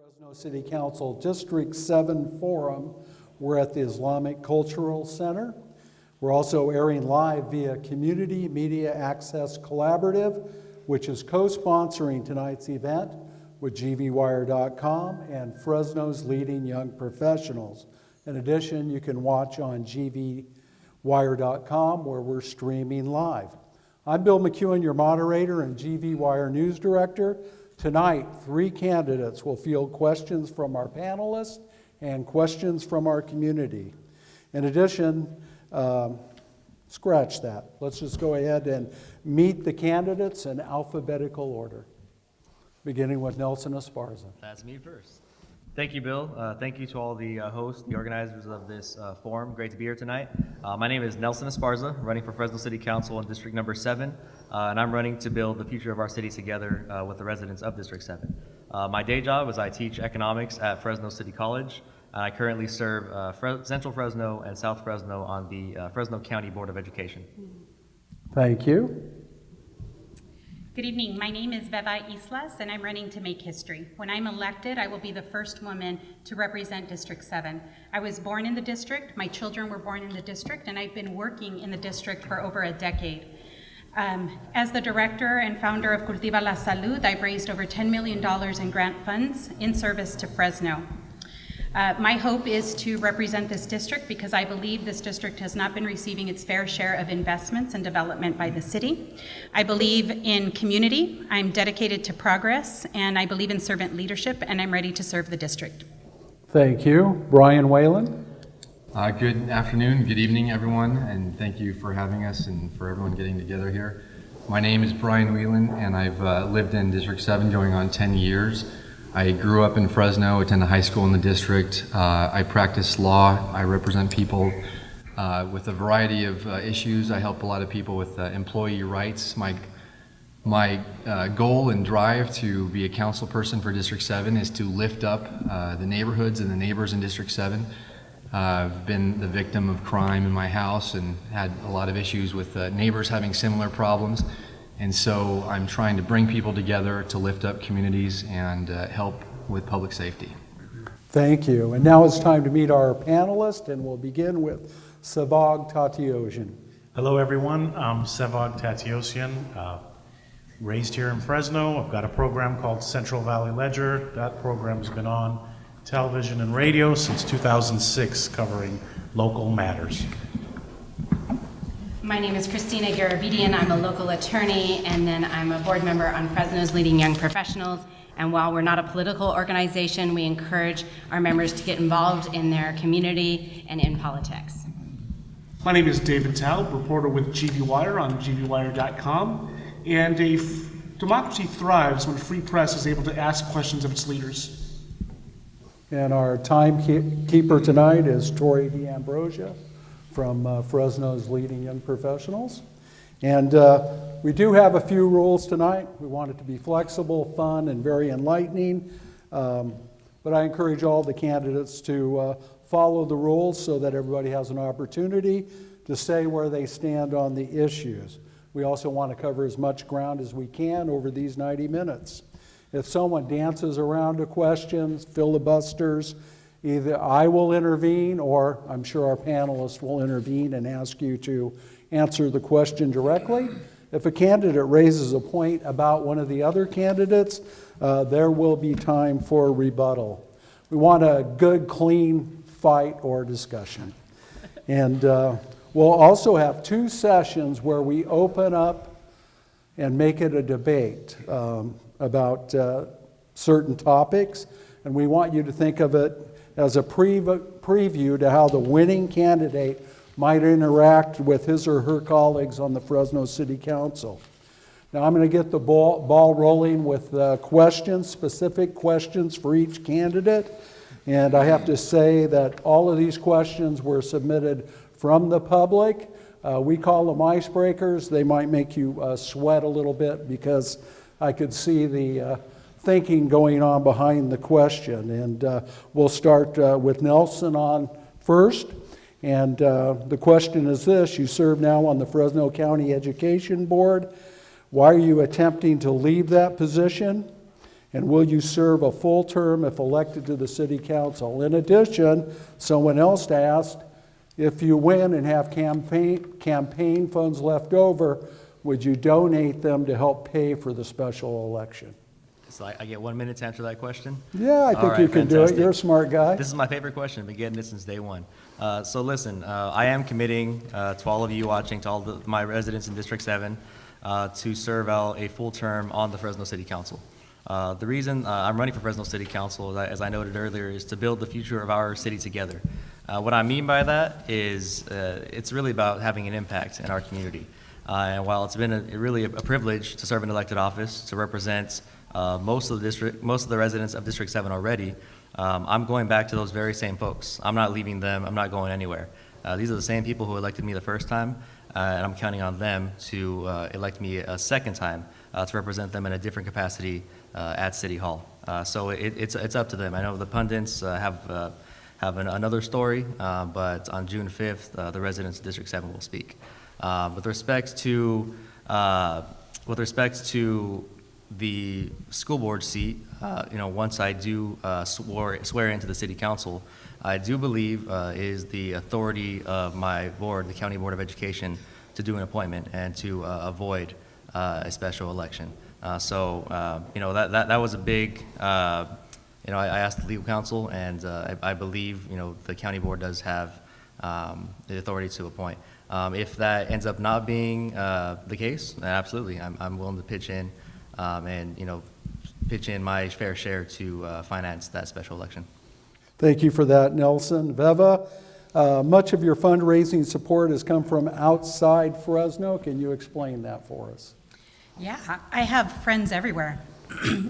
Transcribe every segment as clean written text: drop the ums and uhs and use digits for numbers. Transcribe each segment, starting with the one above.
Fresno City Council District 7 Forum. We're at the Islamic Cultural Center. We're also airing live via Community Media Access Collaborative, which is co-sponsoring tonight's event with GVWire.com and Fresno's leading young professionals. In addition, you can watch on GVWire.com where we're streaming live. I'm Bill McEwen, your moderator and GV Wire News Director. Tonight, 3 candidates will field questions from our panelists and questions from our community. In addition, scratch that. Let's just go ahead and meet the candidates in alphabetical order, beginning with Nelson Esparza. That's me first. Thank you, Bill. Thank you to all the hosts, the organizers of this forum. Great to be here tonight. My name is Nelson Esparza, running for Fresno City Council in District Number 7, and I'm running to build the future of our city together with the residents of District 7. My day job is I teach economics at Fresno City College, and I currently serve Central Fresno and South Fresno on the Fresno County Board of Education. Thank you. Good evening. My name is Beva Islas, and I'm running to make history. When I'm elected, I will be the first woman to represent District 7. I was born in the district, my children were born in the district, and I've been working in the district for over a decade. As the director and founder of Cultiva la Salud, I've raised over $10 million in grant funds in service to Fresno. My hope is to represent this district because I believe this district has not been receiving its fair share of investments and development by the city. I believe in community, I'm dedicated to progress, and I believe in servant leadership, and I'm ready to serve the district. Thank you. Brian Whalen. Good afternoon, good evening, everyone, and thank you for having us and for everyone getting together here. My name is Brian Whelan, and I've lived in District 7 going on 10 years. I grew up in Fresno, attended high school in the district. I practice law. I represent people with a variety of issues. I help a lot of people with employee rights. My goal and drive to be a council person for District 7 is to lift up the neighborhoods and the neighbors in District 7. I've been the victim of crime in my house and had a lot of issues with neighbors having similar problems. And so I'm trying to bring people together to lift up communities and help with public safety. Thank you. And now it's time to meet our panelists, and we'll begin with Sevag Tatiosian. Hello, everyone. I'm Sevag Tatiosian, raised here in Fresno. I've got a program called Central Valley Ledger. That program's been on television and radio since 2006, covering local matters. My name is Christina Garavidian. I'm a local attorney, and then I'm a board member on Fresno's Leading Young Professionals. And while we're not a political organization, we encourage our members to get involved in their community and in politics. My name is David Taub, reporter with GV Wire on GVWire.com. And democracy thrives when free press is able to ask questions of its leaders. And our timekeeper tonight is Tori D'Ambrosia from Fresno's Leading Young Professionals. And we do have a few rules tonight. We want it to be flexible, fun, and very enlightening. But I encourage all the candidates to follow the rules so that everybody has an opportunity to say where they stand on the issues. We also want to cover as much ground as we can over these 90 minutes. If someone dances around to questions, filibusters, either I will intervene or I'm sure our panelists will intervene and ask you to answer the question directly. If a candidate raises a point about one of the other candidates, there will be time for rebuttal. We want a good, clean fight or discussion. And we'll also have 2 sessions where we open up and make it a debate about certain topics. And we want you to think of it as a preview to how the winning candidate might interact with his or her colleagues on the Fresno City Council. Now I'm going to get the ball rolling with questions, specific questions for each candidate. And I have to say that all of these questions were submitted from the public. We call them icebreakers. They might make you sweat a little bit because I could see the thinking going on behind the question. And we'll start with Nelson on first. And the question is this: you serve now on the Fresno County Education Board. Why are you attempting to leave that position? And will you serve a full term if elected to the city council? In addition, someone else asked, if you win and have campaign funds left over, would you donate them to help pay for the special election? So I get 1 minute to answer that question? Yeah, I All think right, you can do it. fantastic. You're a smart guy. This is my favorite question. I've been getting it since day one. So listen, I am committing to all of you watching, to all my residents in District 7, to serve out a full term on the Fresno City Council. The reason I'm running for Fresno City Council, as I noted earlier, is to build the future of our city together. What I mean by that is it's really about having an impact in our community. And while it's been really a privilege to serve in elected office, to represent most of the residents of District 7 already, I'm going back to those very same folks. I'm not leaving them. I'm not going anywhere. These are the same people who elected me the first time, and I'm counting on them to elect me a second time to represent them in a different capacity at City Hall. So it's up to them. I know the pundits have another story, but on June 5th, the residents of District 7 will speak. With respect to the school board seat, once I do swear into the city council, I do believe is the authority of my board, the County Board of Education, to do an appointment and to avoid a special election. That was a big. I asked the legal counsel, and I believe the county board does have the authority to appoint. If that ends up not being the case, absolutely, I'm willing to pitch in and pitch in my fair share to finance that special election. Thank you for that, Nelson. Veva, much of your fundraising support has come from outside Fresno. Can you explain that for us? Yeah, I have friends everywhere.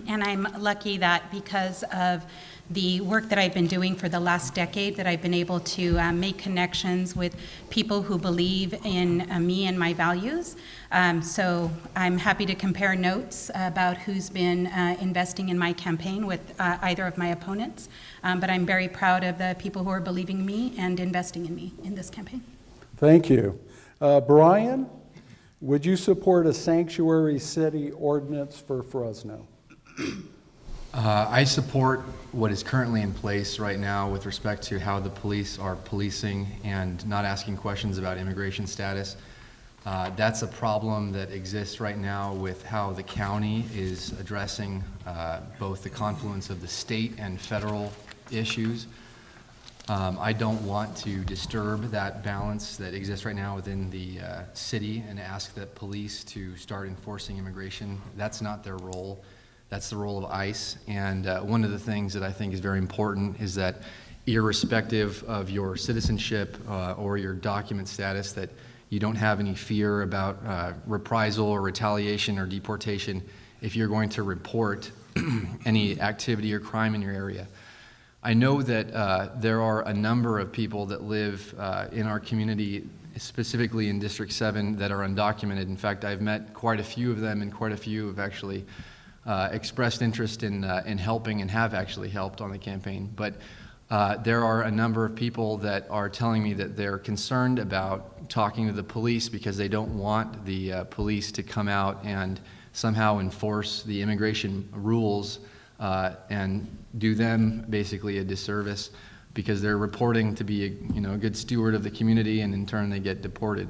And I'm lucky that because of the work that I've been doing for the last decade, that I've been able to make connections with people who believe in me and my values. So I'm happy to compare notes about who's been investing in my campaign with either of my opponents. But I'm very proud of the people who are believing in me and investing in me in this campaign. Thank you. Brian, would you support a sanctuary city ordinance for Fresno? I support what is currently in place right now with respect to how the police are policing and not asking questions about immigration status. That's a problem that exists right now with how the county is addressing both the confluence of the state and federal issues. I don't want to disturb that balance that exists right now within the city and ask that police to start enforcing immigration. That's not their role. That's the role of ICE. And one of the things that I think is very important is that irrespective of your citizenship or your document status, that you don't have any fear about reprisal or retaliation or deportation if you're going to report any activity or crime in your area. I know that there are a number of people that live in our community, specifically in District 7, that are undocumented. In fact, I've met quite a few of them, and quite a few have actually expressed interest in helping and have actually helped on the campaign. But there are a number of people that are telling me that they're concerned about talking to the police because they don't want the police to come out and somehow enforce the immigration rules and do them basically a disservice because they're reporting to be a good steward of the community, and in turn they get deported.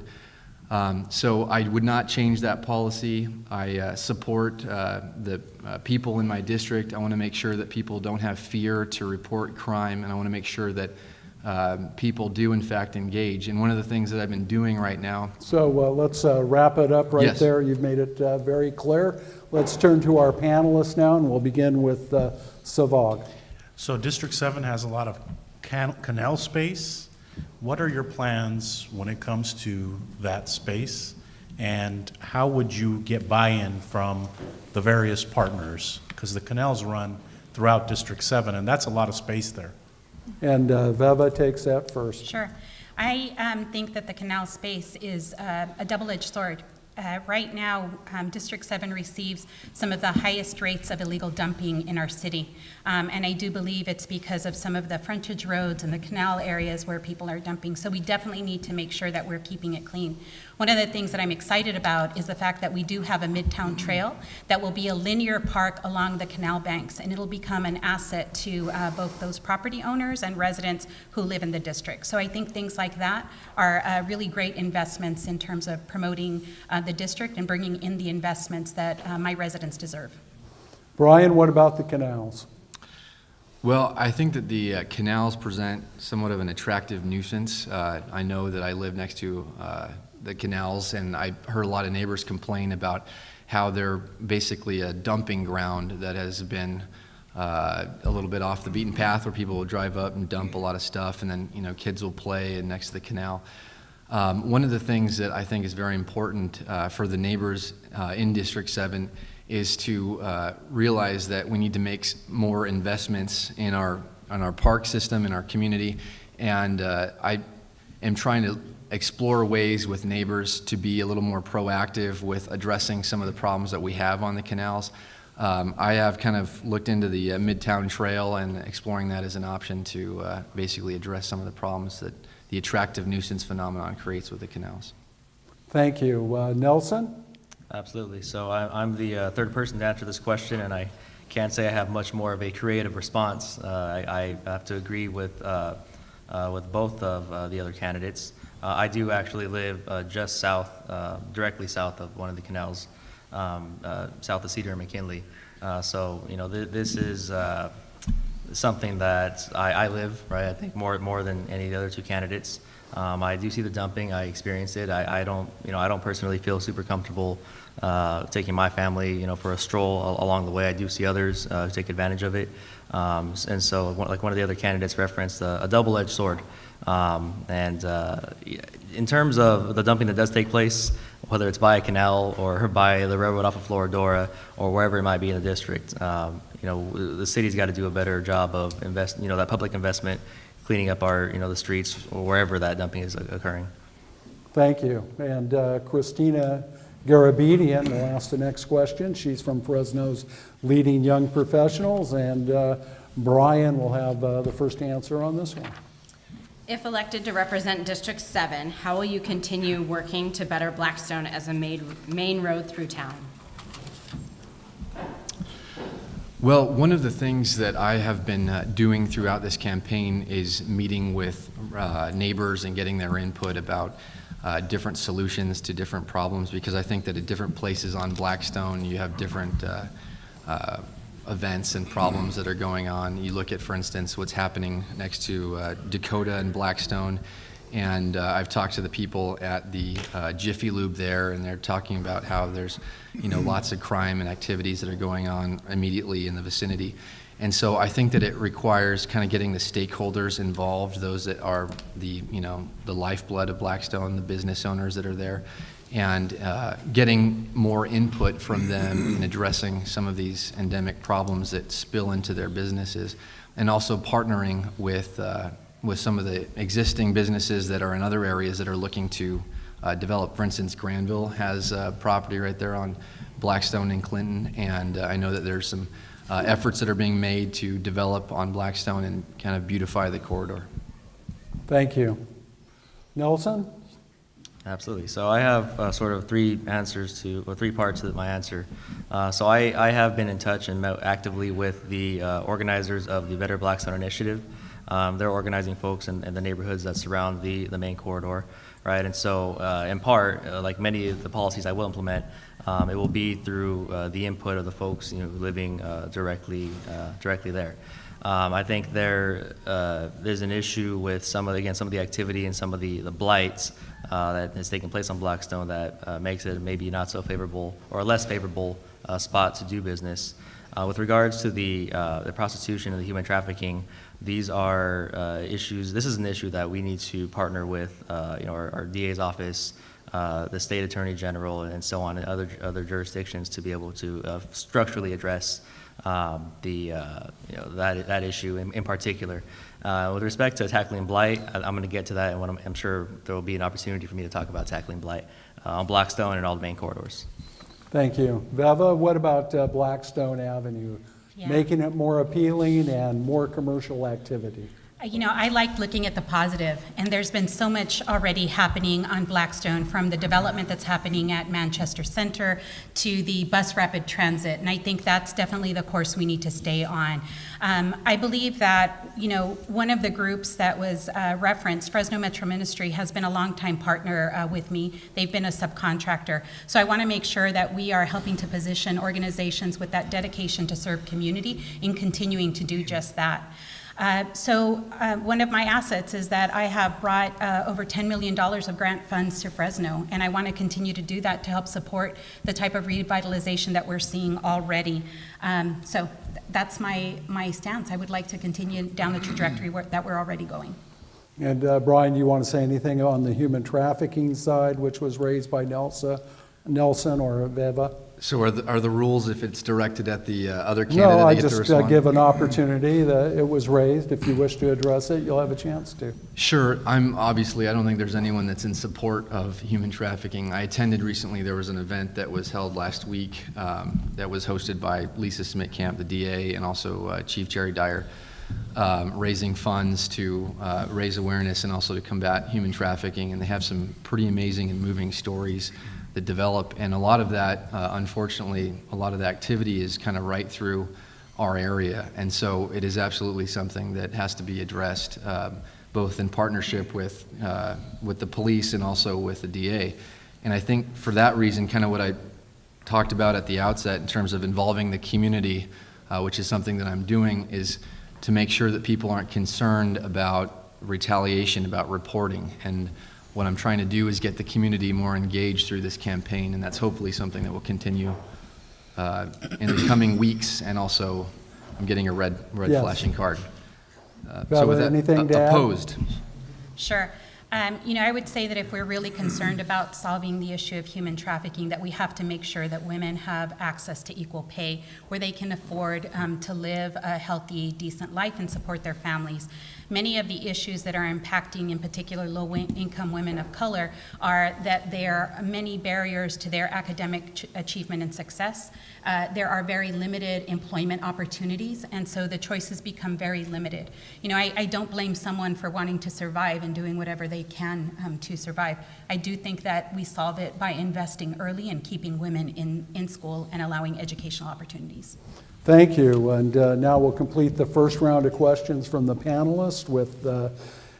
So I would not change that policy. I support the people in my district. I want to make sure that people don't have fear to report crime, and I want to make sure that people do in fact engage. And one of the things that I've been doing right now. So let's wrap it up right Yes. there. You've made it very clear. Let's turn to our panelists now, and we'll begin with Savog. So District 7 has a lot of canal space. What are your plans when it comes to that space? And how would you get buy-in from the various partners? Because the canals run throughout District 7, and that's a lot of space there. And Veva takes that first. Sure. I think that the canal space is a double-edged sword. Right now, District 7 receives some of the highest rates of illegal dumping in our city. And I do believe it's because of some of the frontage roads and the canal areas where people are dumping. So we definitely need to make sure that we're keeping it clean. One of the things that I'm excited about is the fact that we do have a Midtown Trail that will be a linear park along the canal banks, and it'll become an asset to both those property owners and residents who live in the district. So I think things like that are really great investments in terms of promoting the district and bringing in the investments that my residents deserve. Brian, what about the canals? Well, I think that the canals present somewhat of an attractive nuisance. I know that I live next to the canals, and I heard a lot of neighbors complain about how they're basically a dumping ground that has been a little bit off the beaten path, where people will drive up and dump a lot of stuff, and then kids will play next to the canal. One of the things that I think is very important for the neighbors in District 7 is to realize that we need to make more investments in our park system, in our community, and I am trying to explore ways with neighbors to be a little more proactive with addressing some of the problems that we have on the canals. I have kind of looked into the Midtown Trail and exploring that as an option to basically address some of the problems that the attractive nuisance phenomenon creates with the canals. Thank you. Nelson? Absolutely. So I'm the third person to answer this question, and I can't say I have much more of a creative response. I have to agree with both of the other candidates. I do actually live just south, directly south of one of the canals, south of Cedar and McKinley. So this is something that I live, right? I think more than any of the other two candidates. I do see the dumping. I experienced it. I don't personally feel super comfortable taking my family, for a stroll along the way. I do see others take advantage of it, and so like one of the other candidates referenced a double-edged sword. And in terms of the dumping that does take place, whether it's by a canal or by the railroad off of Floridora or wherever it might be in the district, the city's got to do a better job of that public investment, cleaning up our, the streets or wherever that dumping is occurring. Thank you. And Christina Garabedian will ask the next question. She's from Fresno's Leading Young Professionals, and Brian will have the first answer on this one. If elected to represent District 7, how will you continue working to better Blackstone as a main road through town? Well, one of the things that I have been doing throughout this campaign is meeting with neighbors and getting their input about different solutions to different problems, because I think that at different places on Blackstone you have different events and problems that are going on. You look at, for instance, what's happening next to Dakota and Blackstone, and I've talked to the people at the Jiffy Lube there, and they're talking about how there's lots of crime and activities that are going on immediately in the vicinity. And so I think that it requires kind of getting the stakeholders involved, those that are the lifeblood of Blackstone, the business owners that are there, and getting more input from them in addressing some of these endemic problems that spill into their businesses, and also partnering with some of the existing businesses that are in other areas that are looking to develop. For instance, Granville has property right there on Blackstone and Clinton, and I know that there's some efforts that are being made to develop on Blackstone and kind of beautify the corridor. Thank you. Nelson? Absolutely. So I have sort of three parts to my answer. So I have been in touch and met actively with the organizers of the Better Blackstone Initiative. They're organizing folks in the neighborhoods that surround the main corridor, right? And so in part, like many of the policies I will implement, it will be through the input of the folks living directly there. I think there's an issue with some of the activity and some of the blights that has taken place on Blackstone that makes it maybe not so favorable or a less favorable spot to do business. With regards to the prostitution and the human trafficking, these are issues. This is an issue that we need to partner with, our DA's office, the state attorney general, and so on, and other jurisdictions to be able to structurally address that issue in particular. With respect to tackling blight, I'm going to get to that, and I'm sure there will be an opportunity for me to talk about tackling blight on Blackstone and all the main corridors. Thank you. Veva, what about Blackstone Avenue? Yeah. Making it more appealing and more commercial activity. You know, I like looking at the positive, and there's been so much already happening on Blackstone, from the development that's happening at Manchester Center to the bus rapid transit, and I think that's definitely the course we need to stay on. I believe that, you know, one of the groups that was referenced, Fresno Metro Ministry, has been a longtime partner with me. They've been a subcontractor. So I want to make sure that we are helping to position organizations with that dedication to serve community in continuing to do just that. One of my assets is that I have brought over $10 million of grant funds to Fresno, and I want to continue to do that to help support the type of revitalization that we're seeing already. That's my stance. I would like to continue down the trajectory that we're already going. And Brian, you want to say anything on the human trafficking side, which was raised by Nelson or Veva? So are the rules, if it's directed at the other No, candidate, I they get to just respond? give an opportunity that it was raised. If you wish to address it, you'll have a chance to. Sure. I don't think there's anyone that's in support of human trafficking. I attended recently, there was an event that was held last week that was hosted by Lisa Smitkamp, the DA, and also Chief Jerry Dyer, raising funds to raise awareness and also to combat human trafficking. And they have some pretty amazing and moving stories that develop, and a lot of that, unfortunately, a lot of the activity is kind of right through our area, and so it is absolutely something that has to be addressed, both in partnership with the police and also with the DA. And I think for that reason, kind of what I talked about at the outset in terms of involving the community, which is something that I'm doing, is to make sure that people aren't concerned about retaliation, about reporting. And what I'm trying to do is get the community more engaged through this campaign, and that's hopefully something that will continue in the coming weeks. And also, I'm getting a red Yes. flashing card. Bella, with that, anything to add? opposed. Sure. You know, I would say that if we're really concerned about solving the issue of human trafficking, that we have to make sure that women have access to equal pay, where they can afford to live a healthy, decent life and support their families. Many of the issues that are impacting, in particular, low-income women of color are that there are many barriers to their academic achievement and success. There are very limited employment opportunities, and so the choices become very limited. You know, I don't blame someone for wanting to survive and doing whatever they can to survive. I do think that we solve it by investing early and keeping women in school and allowing educational opportunities. Thank you, and now we'll complete the first round of questions from the panelists with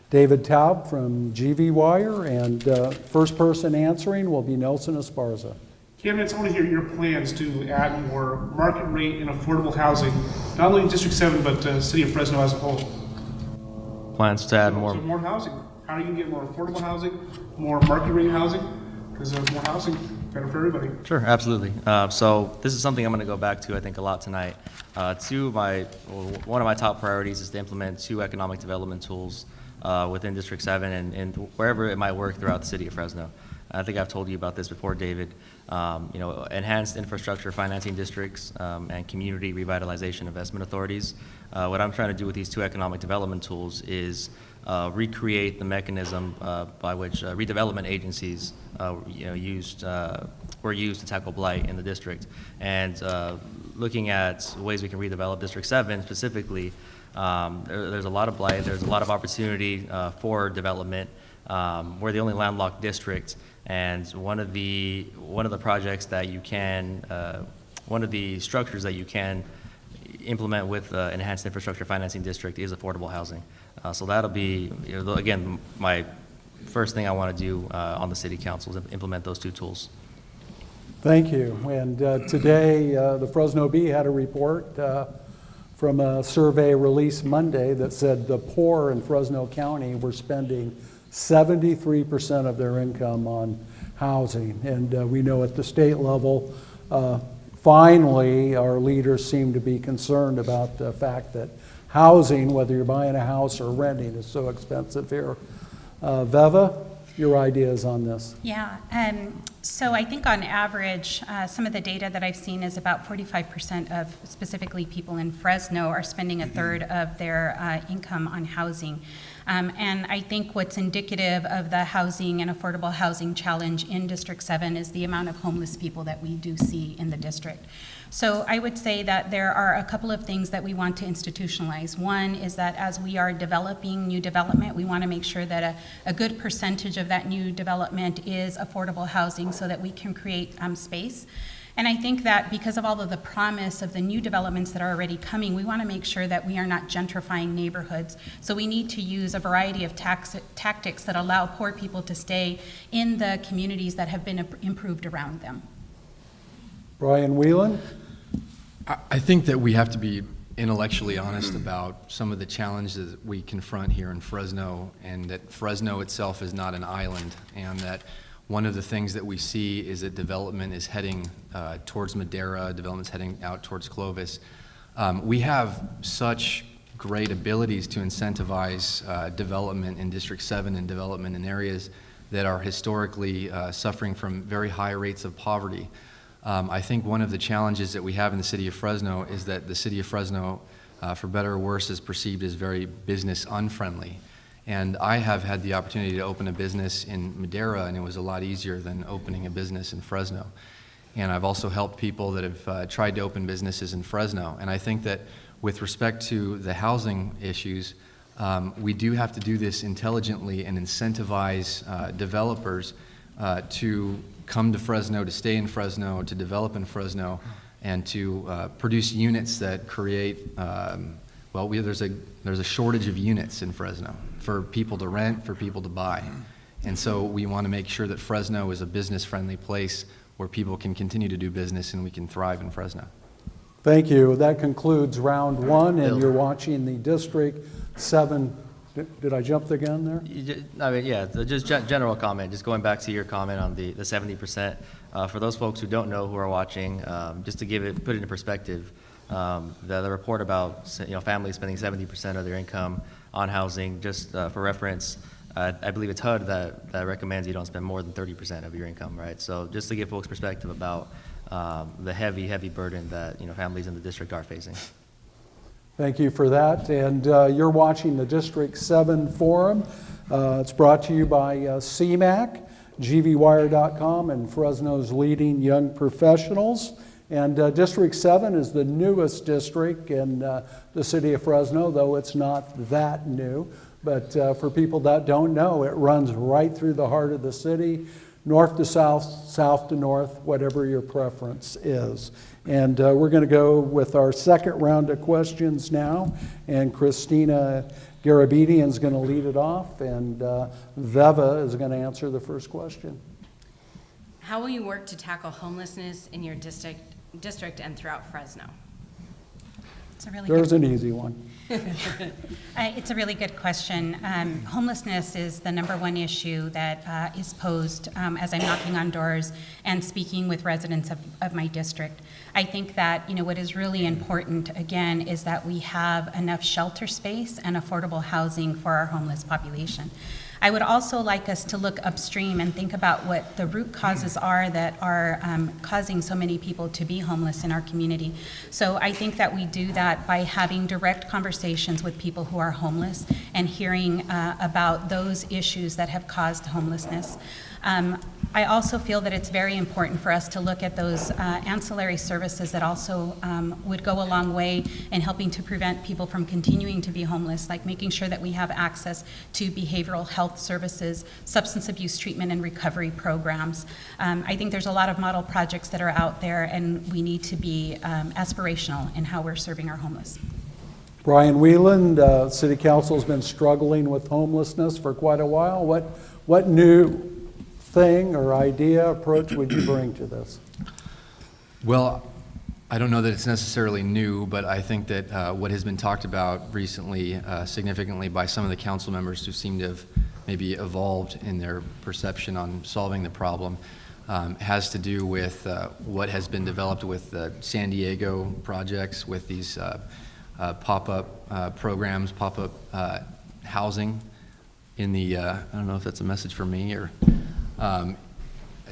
David Taub from GV Wire, and first person answering will be Nelson Esparza. Candidates, I want to hear your plans to add more market rate and affordable housing, not only in District 7, but City of Fresno as a whole. Plans to add So more. more housing. How are you going to get more affordable housing, more market rate housing? Because more housing, better for everybody. Sure, absolutely. So this is something I'm going to go back to, I think, a lot tonight. One of my top priorities is to implement 2 economic development tools within District 7 and wherever it might work throughout the city of Fresno. I think I've told you about this before, David. You know, enhanced infrastructure financing districts and community revitalization investment authorities. What I'm trying to do with these 2 economic development tools is recreate the mechanism by which redevelopment agencies were used to tackle blight in the district. And looking at ways we can redevelop District 7 specifically, there's a lot of blight, there's a lot of opportunity for development. We're the only landlocked district, and one of the projects that you can, one of the structures that you can implement with enhanced infrastructure financing district is affordable housing. So that'll be, again, my first thing I want to do on the city council is implement those 2 tools. Thank you. And today, the Fresno Bee had a report from a survey released Monday that said the poor in Fresno County were spending 73% of their income on housing. And we know at the state level, finally, our leaders seem to be concerned about the fact that housing, whether you're buying a house or renting, is so expensive here. Veva, your ideas on this? Yeah, So I think on average, some of the data that I've seen is about 45% of specifically people in Fresno are spending a third of their income on housing. And I think what's indicative of the housing and affordable housing challenge in District 7 is the amount of homeless people that we do see in the district. So I would say that there are a couple of things that we want to institutionalize. One is that as we are developing new development, we want to make sure that a good percentage of that new development is affordable housing so that we can create space. And I think that because of all of the promise of the new developments that are already coming, we want to make sure that we are not gentrifying neighborhoods. So we need to use a variety of tactics that allow poor people to stay in the communities that have been improved around them. Brian Whelan? I think that we have to be intellectually honest about some of the challenges that we confront here in Fresno, and that Fresno itself is not an island, and that one of the things that we see is that development is heading towards Madera, development's heading out towards Clovis. We have such great abilities to incentivize development in District 7 and development in areas that are historically suffering from very high rates of poverty. I think one of the challenges that we have in the city of Fresno is that the city of Fresno, for better or worse, is perceived as very business unfriendly. And I have had the opportunity to open a business in Madera, and it was a lot easier than opening a business in Fresno. And I've also helped people that have tried to open businesses in Fresno. And I think that with respect to the housing issues, we do have to do this intelligently and incentivize developers to come to Fresno, to stay in Fresno, to develop in Fresno, and to produce units that create, well, there's a shortage of units in Fresno for people to rent, for people to buy. And so we want to make sure that Fresno is a business-friendly place where people can continue to do business and we can thrive in Fresno. Thank you. That concludes round one, and Bill. you're watching the District 7. Did I jump the gun there? I mean, yeah, just general comment, just going back to your comment on the 70%. For those folks who don't know, who are watching, just to put it into perspective, the report about families spending 70% of their income on housing, just for reference, I believe it's HUD that recommends you don't spend more than 30% of your income, right? So just to give folks perspective about the heavy burden that families in the district are facing. Thank you for that. And you're watching the District 7 Forum. It's brought to you by CMAC, GVWire.com, and Fresno's leading young professionals. And District 7 is the newest district in the city of Fresno, though it's not that new. But for people that don't know, it runs right through the heart of the city, north to south, south to north, whatever your preference is. And we're going to go with our second round of questions now. And Christina Garabedian is going to lead it off, and Veva is going to answer the first question. How will you work to tackle homelessness in your district and throughout Fresno? It's a really There's good an easy one. It's a really good question. Homelessness is the number one issue that is posed as I'm knocking on doors and speaking with residents of my district. I think that what is really important, again, is that we have enough shelter space and affordable housing for our homeless population. I would also like us to look upstream and think about what the root causes are that are causing so many people to be homeless in our community. So I think that we do that by having direct conversations with people who are homeless and hearing about those issues that have caused homelessness. I also feel that it's very important for us to look at those ancillary services that also would go a long way in helping to prevent people from continuing to be homeless, like making sure that we have access to behavioral health services, substance abuse treatment and recovery programs. I think there's a lot of model projects that are out there, and we need to be aspirational in how we're serving our homeless. Brian Whelan, City Council's been struggling with homelessness for quite a while. What new thing or idea, approach would you bring to this? Well, I don't know that it's necessarily new, but I think that what has been talked about recently significantly by some of the council members who seem to have maybe evolved in their perception on solving the problem has to do with what has been developed with the San Diego projects, with these pop-up programs, pop-up housing in the, I don't know if that's a message for me or,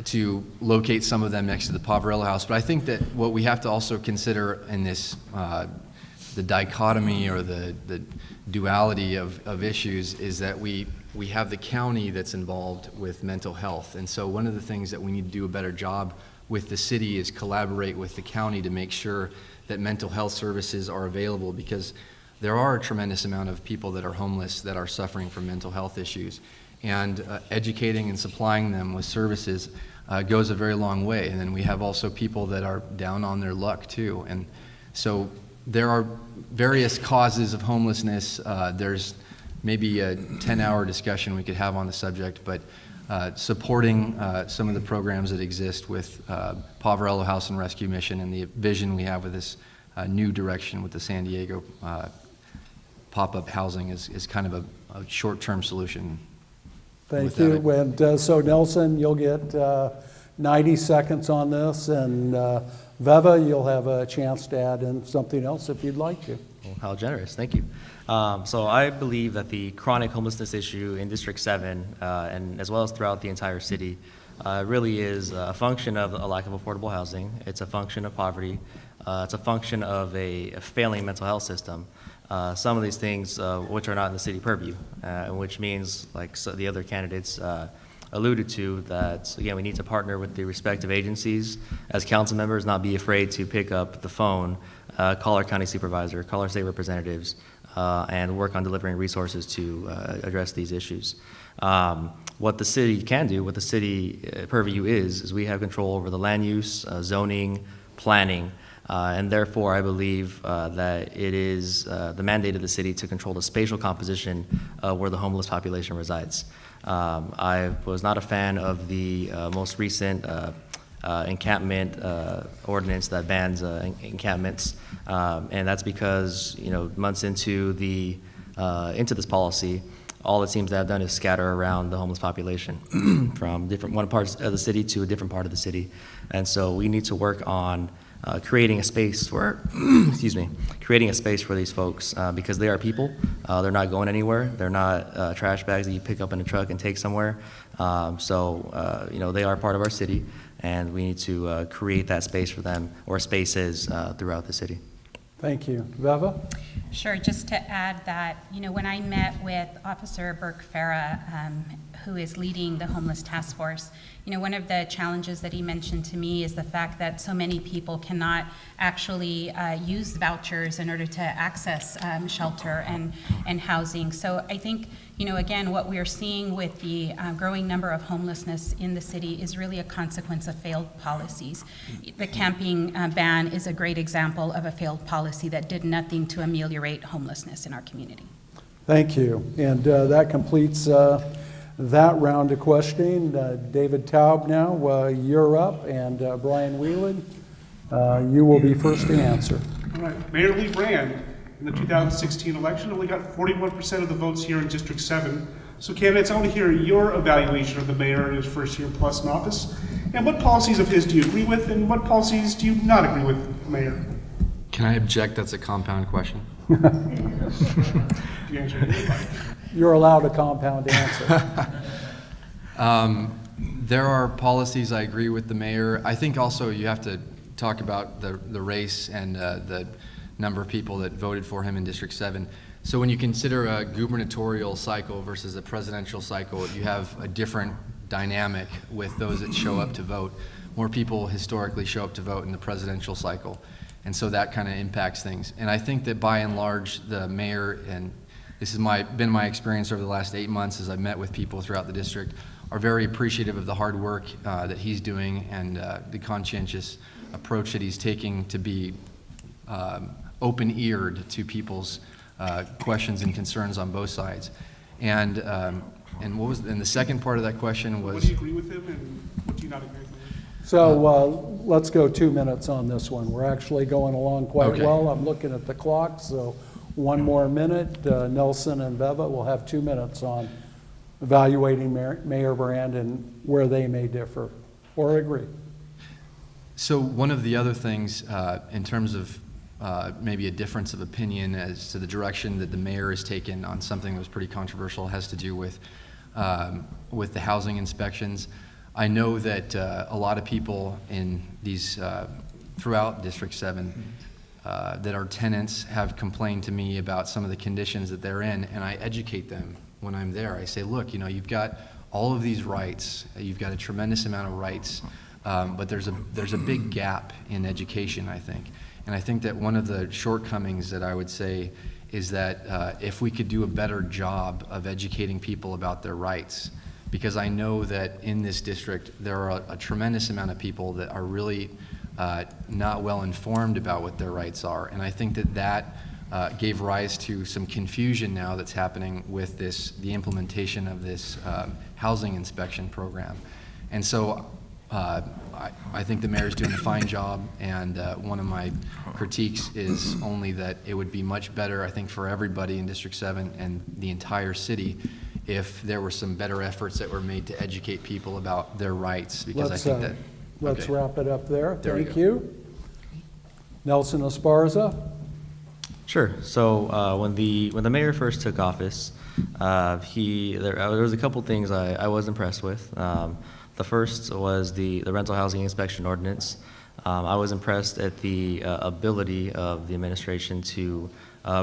to locate some of them next to the Poverello House. But I think that what we have to also consider in this, the dichotomy or the duality of issues is that we have the county that's involved with mental health. And so one of the things that we need to do a better job with the city is collaborate with the county to make sure that mental health services are available, because there are a tremendous amount of people that are homeless that are suffering from mental health issues. And educating and supplying them with services goes a very long way. And then we have also people that are down on their luck too. And so there are various causes of homelessness. There's maybe a 10-hour discussion we could have on the subject, but supporting some of the programs that exist with Poverello House and Rescue Mission and the vision we have with this new direction with the San Diego pop-up housing is kind of a short-term solution. Thank With that, you. And so Nelson, you'll get 90 seconds on this, and Veva, you'll have a chance to add in something else if you'd like to. Well, how generous, thank you. So I believe that the chronic homelessness issue in District 7, and as well as throughout the entire city, really is a function of a lack of affordable housing. It's a function of poverty. It's a function of a failing mental health system. Some of these things which are not in the city purview, which means, like the other candidates alluded to, that, again, we need to partner with the respective agencies as council members, not be afraid to pick up the phone, call our county supervisor, call our state representatives, and work on delivering resources to address these issues. What the city can do, what the city purview is we have control over the land use, zoning, planning, and therefore I believe that it is the mandate of the city to control the spatial composition where the homeless population resides. I was not a fan of the most recent encampment ordinance that bans encampments, and that's because, months into this policy, all it seems to have done is scatter around the homeless population from one part of the city to a different part of the city. And so we need to work on creating a space for, creating a space for these folks because they are people. They're not going anywhere. They're not trash bags that you pick up in a truck and take somewhere. They are part of our city, and we need to create that space for them, or spaces throughout the city. Thank you. Veva? Sure, just to add that, when I met with Officer Burke Farah, who is leading the homeless task force, one of the challenges that he mentioned to me is the fact that so many people cannot actually use vouchers in order to access shelter and housing. So I think, again, what we are seeing with the growing number of homelessness in the city is really a consequence of failed policies. The camping ban is a great example of a failed policy that did nothing to ameliorate homelessness in our community. Thank you. And that completes that round of questioning. David Taub, now you're up, and Brian Whelan, you will be first to answer. All right, Mayor Lee Brand, in the 2016 election, only got 41% of the votes here in District 7. So candidates, I want to hear your evaluation of the mayor in his first year plus in office, and what policies of his do you agree with, and what policies do you not agree with, Mayor? Can I object? That's a compound question. The answer is no. You're allowed a compound answer. There are policies I agree with the mayor. I think also you have to talk about the race and the number of people that voted for him in District 7. So when you consider a gubernatorial cycle versus a presidential cycle, you have a different dynamic with those that show up to vote. More people historically show up to vote in the presidential cycle. And so that kind of impacts things. And I think that by and large, the mayor, and this has been my experience over the last 8 months as I've met with people throughout the district, are very appreciative of the hard work that he's doing and the conscientious approach that he's taking to be open-eared to people's questions and concerns on both sides. And the second part of that question was? What do you agree with him, and what do you not agree with him? So let's go 2 minutes on this one. We're actually going along quite Okay. well. I'm looking at the clock, so one more minute. Nelson and Veva will have 2 minutes on evaluating Mayor Brand and where they may differ or agree. So one of the other things in terms of maybe a difference of opinion as to the direction that the mayor has taken on something that was pretty controversial has to do with the housing inspections. I know that a lot of people in these, throughout District 7, that are tenants have complained to me about some of the conditions that they're in, and I educate them when I'm there. I say, look, you've got all of these rights, you've got a tremendous amount of rights, but there's a big gap in education, I think. And I think that one of the shortcomings that I would say is that if we could do a better job of educating people about their rights, because I know that in this district there are a tremendous amount of people that are really not well informed about what their rights are, and I think that gave rise to some confusion now that's happening with the implementation of this housing inspection program. And so I think the mayor's doing a fine job, and one of my critiques is only that it would be much better, I think, for everybody in District 7 and the entire city if there were some better efforts that were made to educate people about their rights, because I think that... Let's okay. wrap it up there. There we Thank go. you. Nelson Esparza? Sure. So when the mayor first took office, there was a couple things I was impressed with. The first was the rental housing inspection ordinance. I was impressed at the ability of the administration to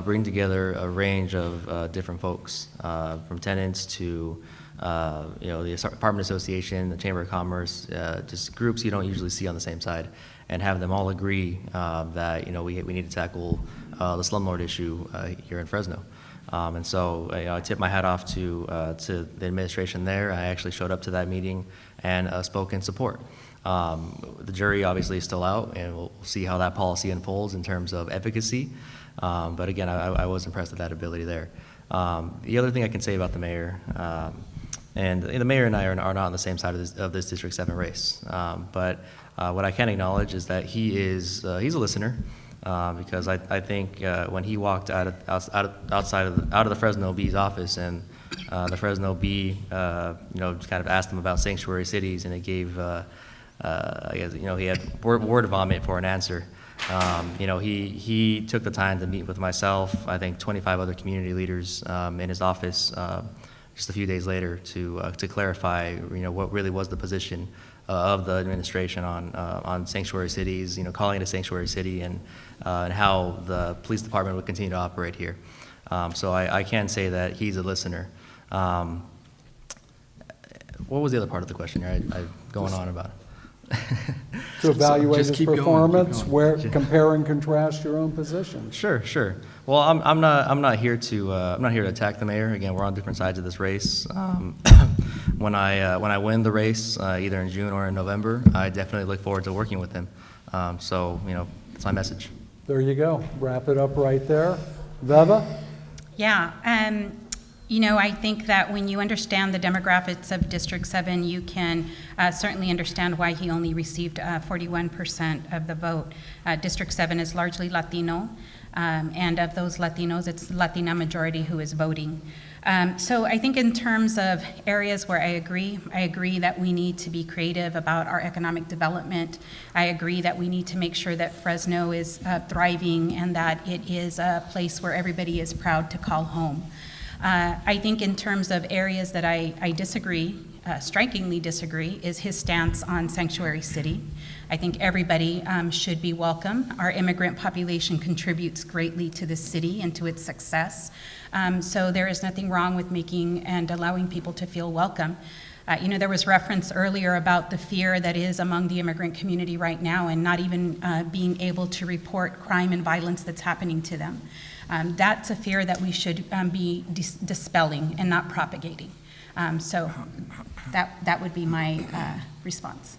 bring together a range of different folks, from tenants to the apartment association, the Chamber of Commerce, just groups you don't usually see on the same side, and have them all agree that we need to tackle the slumlord issue here in Fresno. And so I tip my hat off to the administration there. I actually showed up to that meeting and spoke in support. The jury obviously is still out, and we'll see how that policy unfolds in terms of efficacy. But again, I was impressed with that ability there. The other thing I can say about the mayor, and the mayor and I are not on the same side of this District 7 race, but what I can acknowledge is that he's a listener. Because I think when he walked out of the Fresno Bee's office, and the Fresno Bee just kind of asked him about sanctuary cities, and it gave I guess he had word vomit for an answer. He took the time to meet with myself, I think 25 other community leaders in his office just a few days later to clarify what really was the position of the administration on sanctuary cities, calling it a sanctuary city, and how the police department would continue to operate here. So I can say that he's a listener. What was the other part of the question here? I'm going on about it. To evaluate just his keep going, keep performance, going. compare and contrast your own positions. Sure. Well, I'm not here to attack the mayor. Again, we're on different sides of this race. When I win the race, either in June or in November, I definitely look forward to working with him. So that's my message. There you go. Wrap it up right there. Veva? Yeah, I think that when you understand the demographics of District 7, you can certainly understand why he only received 41% of the vote. District 7 is largely Latino, and of those Latinos, it's Latina majority who is voting. So I think in terms of areas where I agree that we need to be creative about our economic development. I agree that we need to make sure that Fresno is thriving and that it is a place where everybody is proud to call home. I think in terms of areas that I disagree, strikingly disagree, is his stance on Sanctuary City. I think everybody should be welcome. Our immigrant population contributes greatly to the city and to its success. So there is nothing wrong with making and allowing people to feel welcome. There was reference earlier about the fear that is among the immigrant community right now, and not even being able to report crime and violence that's happening to them. That's a fear that we should be dispelling and not propagating. So that would be my response.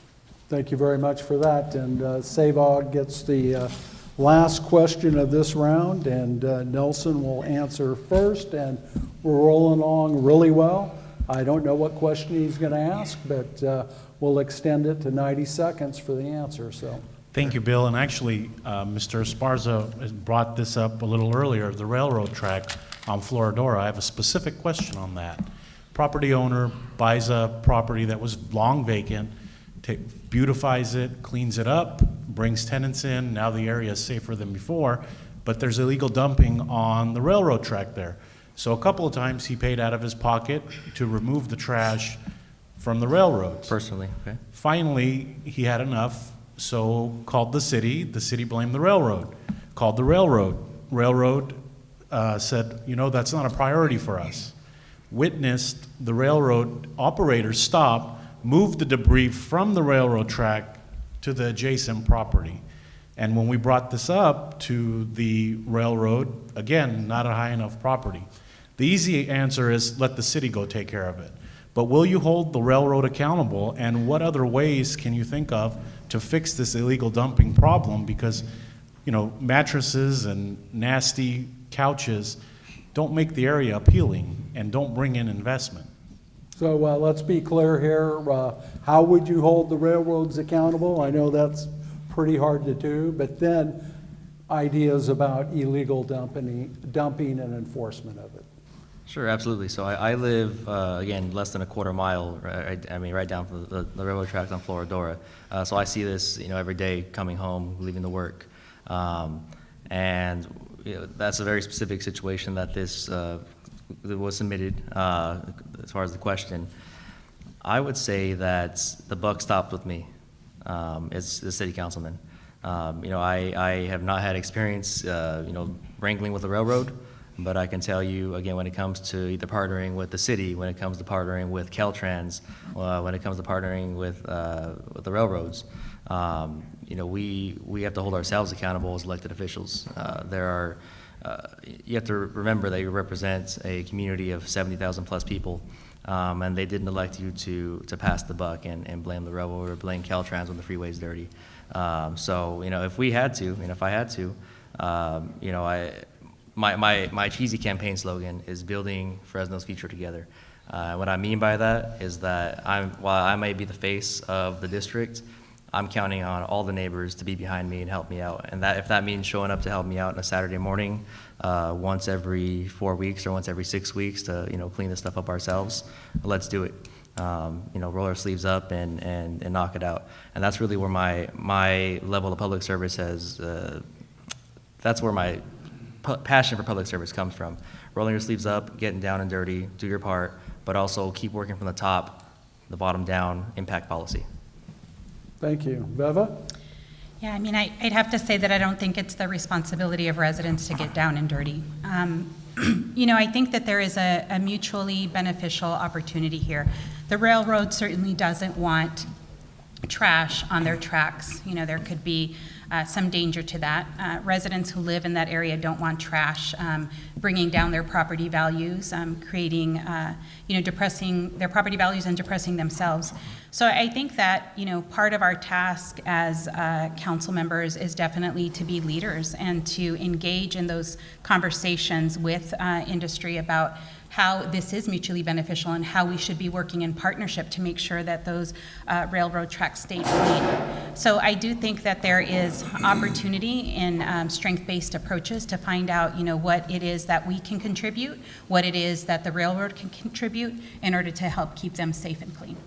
Thank you very much for that. And Savog gets the last question of this round, and Nelson will answer first, and we're rolling along really well. I don't know what question he's going to ask, but we'll extend it to 90 seconds for the answer. So. Thank you, Bill. And actually, Mr. Esparza brought this up a little earlier, the railroad track on Floridora. I have a specific question on that. Property owner buys a property that was long vacant, beautifies it, cleans it up, brings tenants in. Now the area is safer than before, but there's illegal dumping on the railroad track there. So a couple of times he paid out of his pocket to remove the trash from the railroads. Personally, okay? Finally, he had enough, so called the city blamed the railroad. Called the railroad said, that's not a priority for us. Witnessed the railroad operator stop, move the debris from the railroad track to the adjacent property. And when we brought this up to the railroad, again, not a high enough property. The easy answer is let the city go take care of it. But will you hold the railroad accountable, and what other ways can you think of to fix this illegal dumping problem? Because, mattresses and nasty couches don't make the area appealing and don't bring in investment. So let's be clear here. How would you hold the railroads accountable? I know that's pretty hard to do, but then ideas about illegal dumping and enforcement of it. Sure, absolutely. So I live, again, less than a quarter mile, right down from the railroad tracks on Floridora. So I see this, every day coming home, leaving to work. And that's a very specific situation that this that was submitted as far as the question. I would say that the buck stopped with me as the city councilman. I have not had experience, wrangling with the railroad. But I can tell you, again, when it comes to either partnering with the city, when it comes to partnering with Caltrans, when it comes to partnering with the railroads, we have to hold ourselves accountable as elected officials. You have to remember that you represent a community of 70,000 plus people, and they didn't elect you to pass the buck and blame the railroad or blame Caltrans when the freeway's dirty. So if we had to, and if I had to, My cheesy campaign slogan is building Fresno's future together. What I mean by that is that while I may be the face of the district, I'm counting on all the neighbors to be behind me and help me out. And if that means showing up to help me out on a Saturday morning, once every 4 weeks or once every 6 weeks to clean this stuff up ourselves, let's do it. Roll our sleeves up and knock it out. And that's really where my level of public service has. That's where my passion for public service comes from. Rolling your sleeves up, getting down and dirty, do your part, but also keep working from the top, the bottom down, impact policy. Thank you. Veva? Yeah, I'd have to say that I don't think it's the responsibility of residents to get down and dirty. I think that there is a mutually beneficial opportunity here. The railroad certainly doesn't want trash on their tracks. There could be some danger to that. Residents who live in that area don't want trash bringing down their property values, creating, depressing their property values and depressing themselves. So I think that, part of our task as council members is definitely to be leaders and to engage in those conversations with industry about how this is mutually beneficial and how we should be working in partnership to make sure that those railroad tracks stay clean. So I do think that there is opportunity in strength-based approaches to find out, what it is that we can contribute, what it is that the railroad can contribute in order to help keep them safe and clean.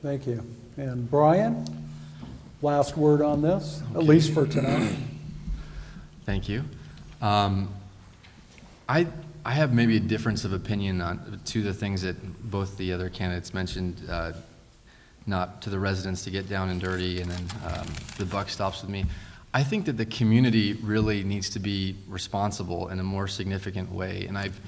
Thank you. And Brian, last word on this, at least for tonight. Thank you. I have maybe a difference of opinion on two of the things that both the other candidates mentioned, not to the residents to get down and dirty, and then the buck stops with me. I think that the community really needs to be responsible in a more significant way, and I've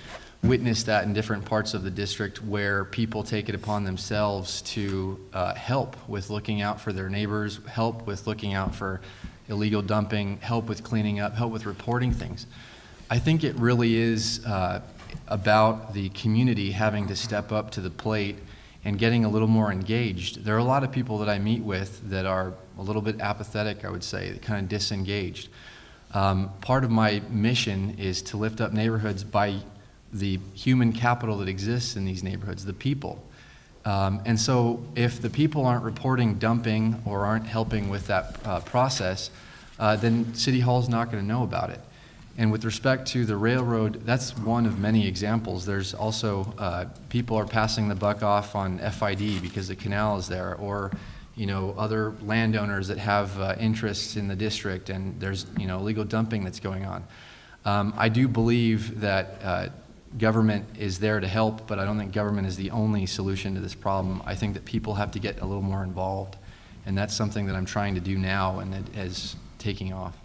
witnessed that in different parts of the district where people take it upon themselves to help with looking out for their neighbors, help with looking out for illegal dumping, help with cleaning up, help with reporting things. I think it really is about the community having to step up to the plate and getting a little more engaged. There are a lot of people that I meet with that are a little bit apathetic, I would say, kind of disengaged. Part of my mission is to lift up neighborhoods by the human capital that exists in these neighborhoods, the people. And so if the people aren't reporting dumping or aren't helping with that process, then City Hall's not going to know about it. And with respect to the railroad, that's one of many examples. There's also people are passing the buck off on FID because the canal is there, or other landowners that have interests in the district, and there's illegal dumping that's going on. I do believe that government is there to help, but I don't think government is the only solution to this problem. I think that people have to get a little more involved, and that's something that I'm trying to do now, and it is taking off.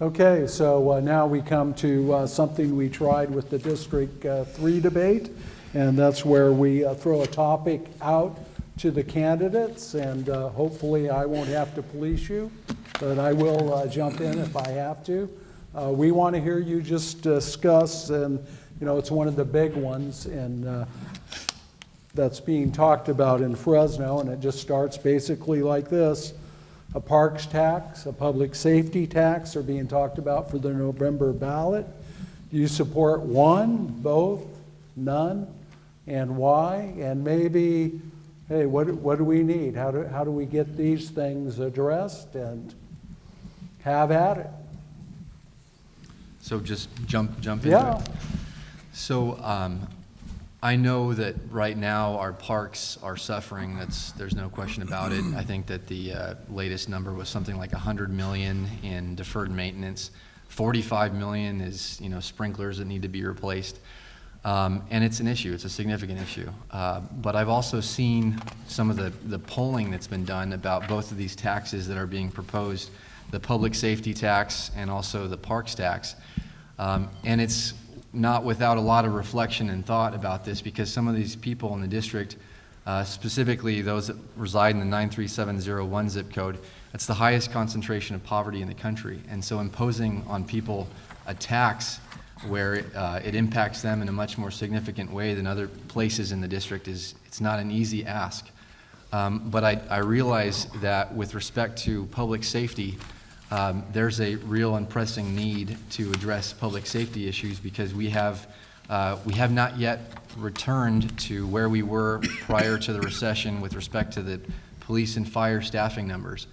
Okay, so now we come to something we tried with the District 3 debate, and that's where we throw a topic out to the candidates, and hopefully I won't have to police you, but I will jump in if I have to. We want to hear you just discuss, and you know, it's one of the big ones, and that's being talked about in Fresno, and it just starts basically like this. A parks tax, a public safety tax are being talked about for the November ballot. Do you support one, both, none, and why? And maybe, hey, what do we need? How do we get these things addressed, and have at it? So just jump into Yeah. it. So I know that right now our parks are suffering. There's no question about it. I think that the latest number was something like 100 million in deferred maintenance. 45 million is, you know, sprinklers that need to be replaced. And it's an issue. It's a significant issue. But I've also seen some of the polling that's been done about both of these taxes that are being proposed, the public safety tax and also the parks tax. And it's not without a lot of reflection and thought about this, because some of these people in the district, specifically those that reside in the 93701 zip code, that's the highest concentration of poverty in the country. And so imposing on people a tax where it impacts them in a much more significant way than other places in the district it's not an easy ask. But I realize that with respect to public safety, there's a real and pressing need to address public safety issues, because we have not yet returned to where we were prior to the recession with respect to the police and fire staffing numbers.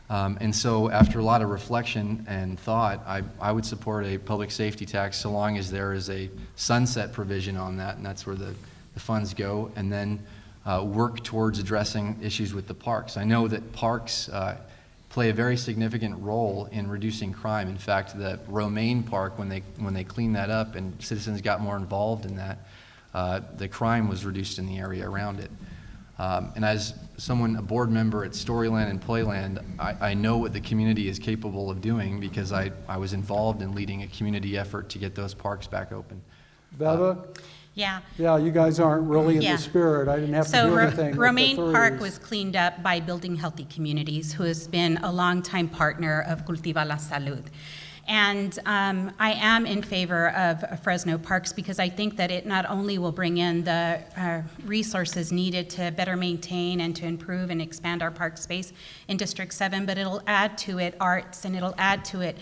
And so after a lot of reflection and thought, I would support a public safety tax so long as there is a sunset provision on that, and that's where the funds go, and then work towards addressing issues with the parks. I know that parks play a very significant role in reducing crime. In fact, the Romaine Park, when they cleaned that up and citizens got more involved in that, the crime was reduced in the area around it. And as a board member at Storyland and Playland, I know what the community is capable of doing, because I was involved in leading a community effort to get those parks back open. Beva? Yeah. Yeah, you guys aren't really in Yeah. the spirit. I didn't have to So do anything with the Romaine Park threes. was cleaned up by Building Healthy Communities, who has been a longtime partner of Cultiva la Salud. And I am in favor of Fresno Parks, because I think that it not only will bring in the resources needed to better maintain and to improve and expand our park space in District 7, but it'll add to it arts, and it'll add to it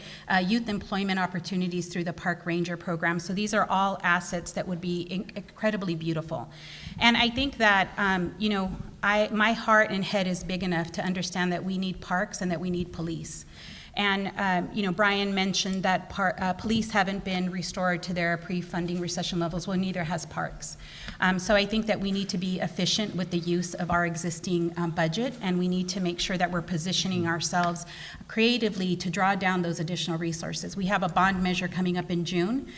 youth employment opportunities through the Park Ranger program. So these are all assets that would be incredibly beautiful. And I think that, my heart and head is big enough to understand that we need parks and that we need police. And, Brian mentioned that police haven't been restored to their pre-funding recession levels. Well, neither has parks. So I think that we need to be efficient with the use of our existing budget, and we need to make sure that we're positioning ourselves creatively to draw down those additional resources. We have a bond measure coming up in June.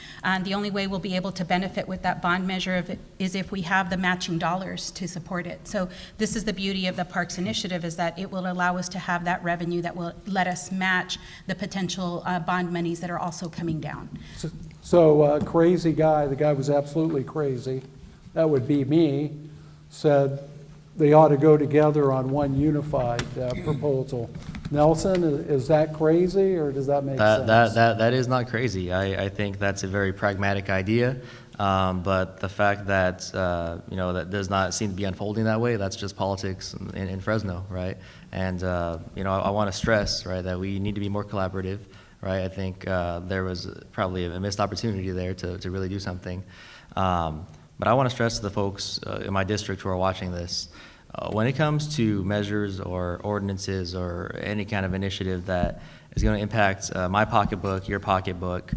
The only way we'll be able to benefit with that bond measure is if we have the matching dollars to support it. So this is the beauty of the Parks Initiative, is that it will allow us to have that revenue that will let us match the potential bond monies that are also coming down. So crazy guy, the guy was absolutely crazy, that would be me, said they ought to go together on one unified proposal. Nelson, is that crazy, or does that make sense? That is not crazy. I think that's a very pragmatic idea. But the fact that, that does not seem to be unfolding that way, that's just politics in Fresno, right? And, I want to stress, right, that we need to be more collaborative, right? I think there was probably a missed opportunity there to really do something. But I want to stress to the folks in my district who are watching this, when it comes to measures or ordinances or any kind of initiative that is going to impact my pocketbook, your pocketbook,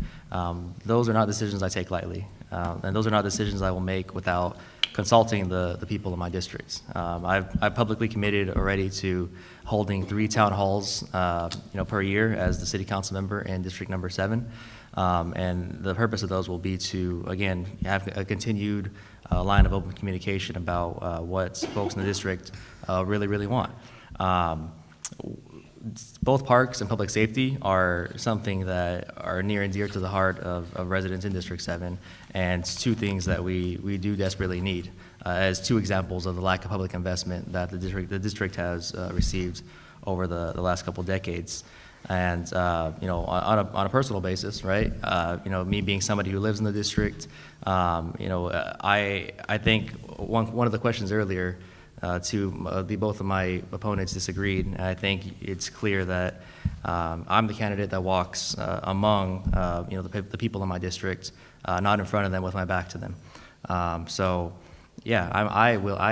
those are not decisions I take lightly. And those are not decisions I will make without consulting the people in my districts. I've publicly committed already to holding 3 town halls, per year as the city council member in District Number 7. And the purpose of those will be to, again, have a continued line of open communication about what folks in the district really, really want. Both parks and public safety are something that are near and dear to the heart of residents in District 7, and it's 2 things that we do desperately need, as 2 examples of the lack of public investment that the district has received over the last couple decades. And on a personal basis, right? Me being somebody who lives in the district, I think one of the questions earlier both of my opponents disagreed. And I think it's clear that I'm the candidate that walks among the people in my district, not in front of them with my back to them. I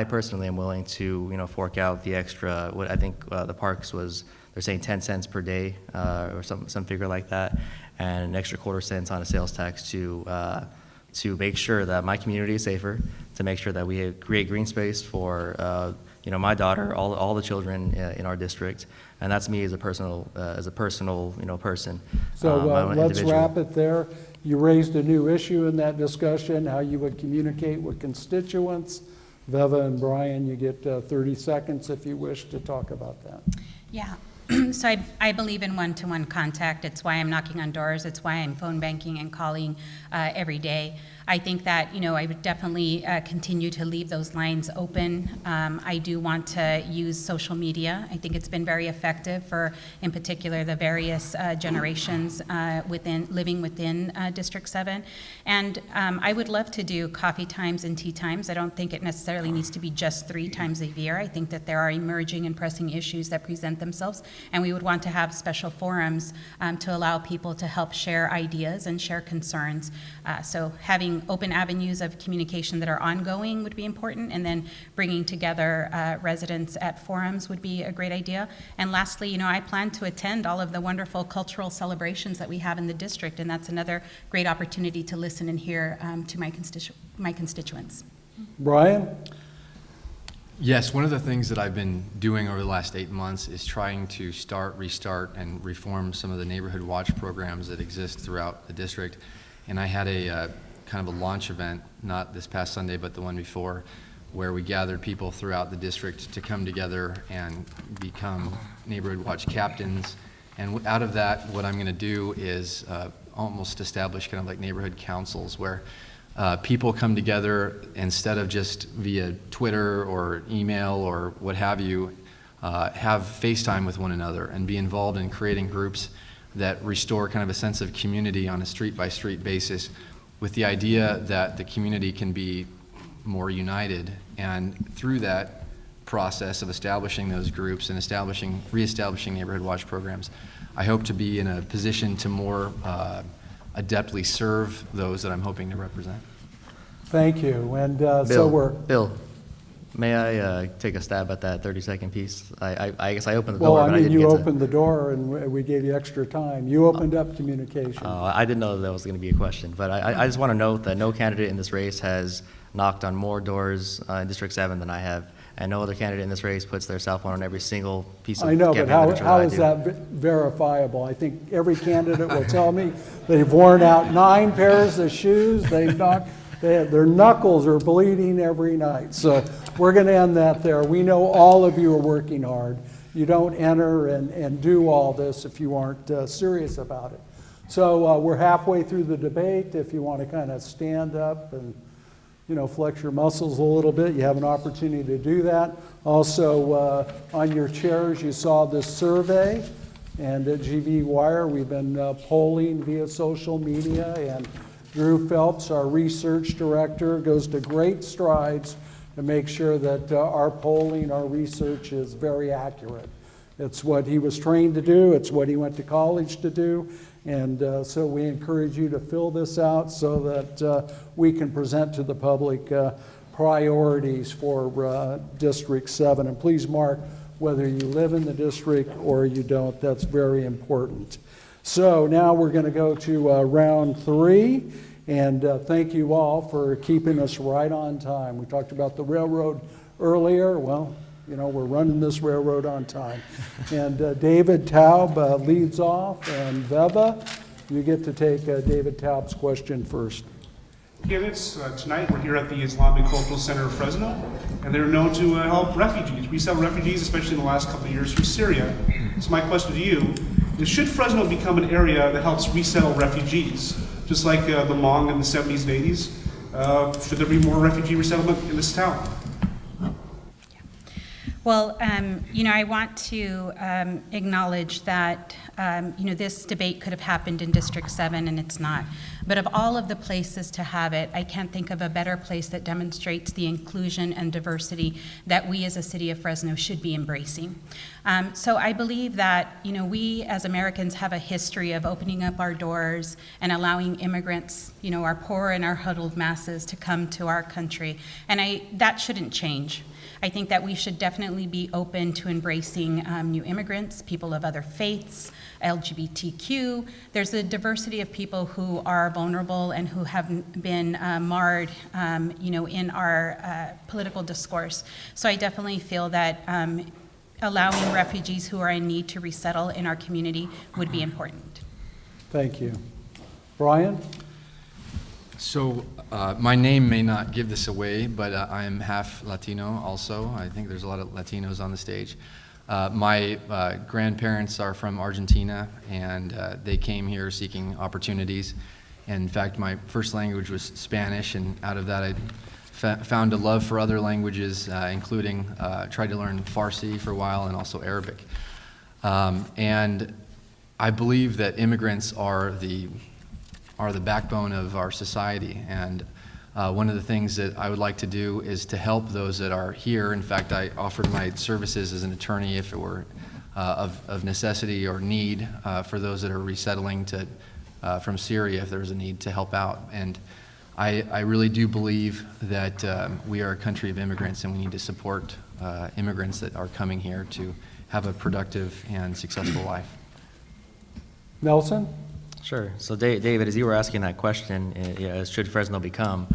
personally am willing to fork out the extra. What I think the parks was, they're saying 10 cents per day or some figure like that, and an extra quarter cents on a sales tax to make sure that my community is safer, to make sure that we create green space for my daughter, all the children in our district, and that's me as a personal person. So let's individual. wrap it there. You raised a new issue in that discussion, how you would communicate with constituents. Veva and Brian, you get 30 seconds if you wish to talk about that. Yeah. So I believe in one-to-one contact. It's why I'm knocking on doors. It's why I'm phone banking and calling every day. I think that, I would definitely continue to leave those lines open. I do want to use social media. I think it's been very effective for, in particular, the various generations living within District 7. And I would love to do coffee times and tea times. I don't think it necessarily needs to be just 3 times a year. I think that there are emerging and pressing issues that present themselves, and we would want to have special forums to allow people to help share ideas and share concerns. So having open avenues of communication that are ongoing would be important, and then bringing together residents at forums would be a great idea. And lastly, I plan to attend all of the wonderful cultural celebrations that we have in the district, and that's another great opportunity to listen and hear to my constituents. Brian? Yes, one of the things that I've been doing over the last 8 months is trying to restart, and reform some of the neighborhood watch programs that exist throughout the district. And I had a kind of a launch event, not this past Sunday, but the one before, where we gathered people throughout the district to come together and become neighborhood watch captains. And out of that, what I'm going to do is almost establish kind of like neighborhood councils where people come together instead of just via Twitter or email or what have you, have FaceTime with one another and be involved in creating groups that restore kind of a sense of community on a street-by-street basis, with the idea that the community can be more united. And through that process of establishing those groups and reestablishing neighborhood watch programs, I hope to be in a position to more adeptly serve those that I'm hoping to represent. Thank you. And Bill, may I take a stab at that 30-second piece? I guess I opened the door. Well, but I I mean, didn't you get to- opened the door and we gave you extra time. You opened up communication. I didn't know that was going to be a question, but I just want to note that no candidate in this race has knocked on more doors in District 7 than I have, and no other candidate in this race puts their cell phone on every single piece of I know, but campaign literature how I is do. that verifiable? I think every candidate will tell me they've worn out 9 pairs of shoes. Their knuckles are bleeding every night. So we're going to end that there. We know all of you are working hard. You don't enter and do all this if you aren't serious about it. So we're halfway through the debate. If you want to kind of stand up and flex your muscles a little bit, you have an opportunity to do that. Also, on your chairs, you saw this survey, and at GV Wire, we've been polling via social media, and Drew Phelps, our research director, goes to great strides to make sure that our polling, our research is very accurate. It's what he was trained to do, it's what he went to college to do, and so we encourage you to fill this out so that we can present to the public priorities for District 7. And please mark whether you live in the district or you don't. That's very important. So now we're going to go to round 3, And thank you all for keeping us right on time. We talked about the railroad earlier. Well, you know, we're running this railroad on time. And David Taub leads off, and Veva, you get to take David Taub's question first. Candidates, tonight we're here at the Islamic Cultural Center of Fresno, and they're known to help refugees, resettle refugees, especially in the last couple of years from Syria. So my question to you is, should Fresno become an area that helps resettle refugees, just like the Hmong in the 70s and 80s? Should there be more refugee resettlement in this town? Well, you know, I want to acknowledge that, you know, this debate could have happened in District 7 and it's not. But of all of the places to have it, I can't think of a better place that demonstrates the inclusion and diversity that we as a city of Fresno should be embracing. So I believe that, you know, we as Americans have a history of opening up our doors and allowing immigrants, you know, our poor and our huddled masses to come to our country. And that shouldn't change. I think that we should definitely be open to embracing new immigrants, people of other faiths, LGBTQ. There's a diversity of people who are vulnerable and who have been marred, you know, in our political discourse. So I definitely feel that allowing refugees who are in need to resettle in our community would be important. Thank you. Brian? So my name may not give this away, but I am half Latino also. I think there's a lot of Latinos on the stage. My grandparents are from Argentina, and they came here seeking opportunities. And in fact, my first language was Spanish, and out of that I found a love for other languages, including tried to learn Farsi for a while and also Arabic. And I believe that immigrants are the backbone of our society, and one of the things that I would like to do is to help those that are here. In fact, I offered my services as an attorney if it were of necessity or need for those that are resettling from Syria, if there was a need to help out. And I really do believe that we are a country of immigrants, and we need to support immigrants that are coming here to have a productive and successful life. Nelson? Sure. So David, as you were asking that question, should Fresno become,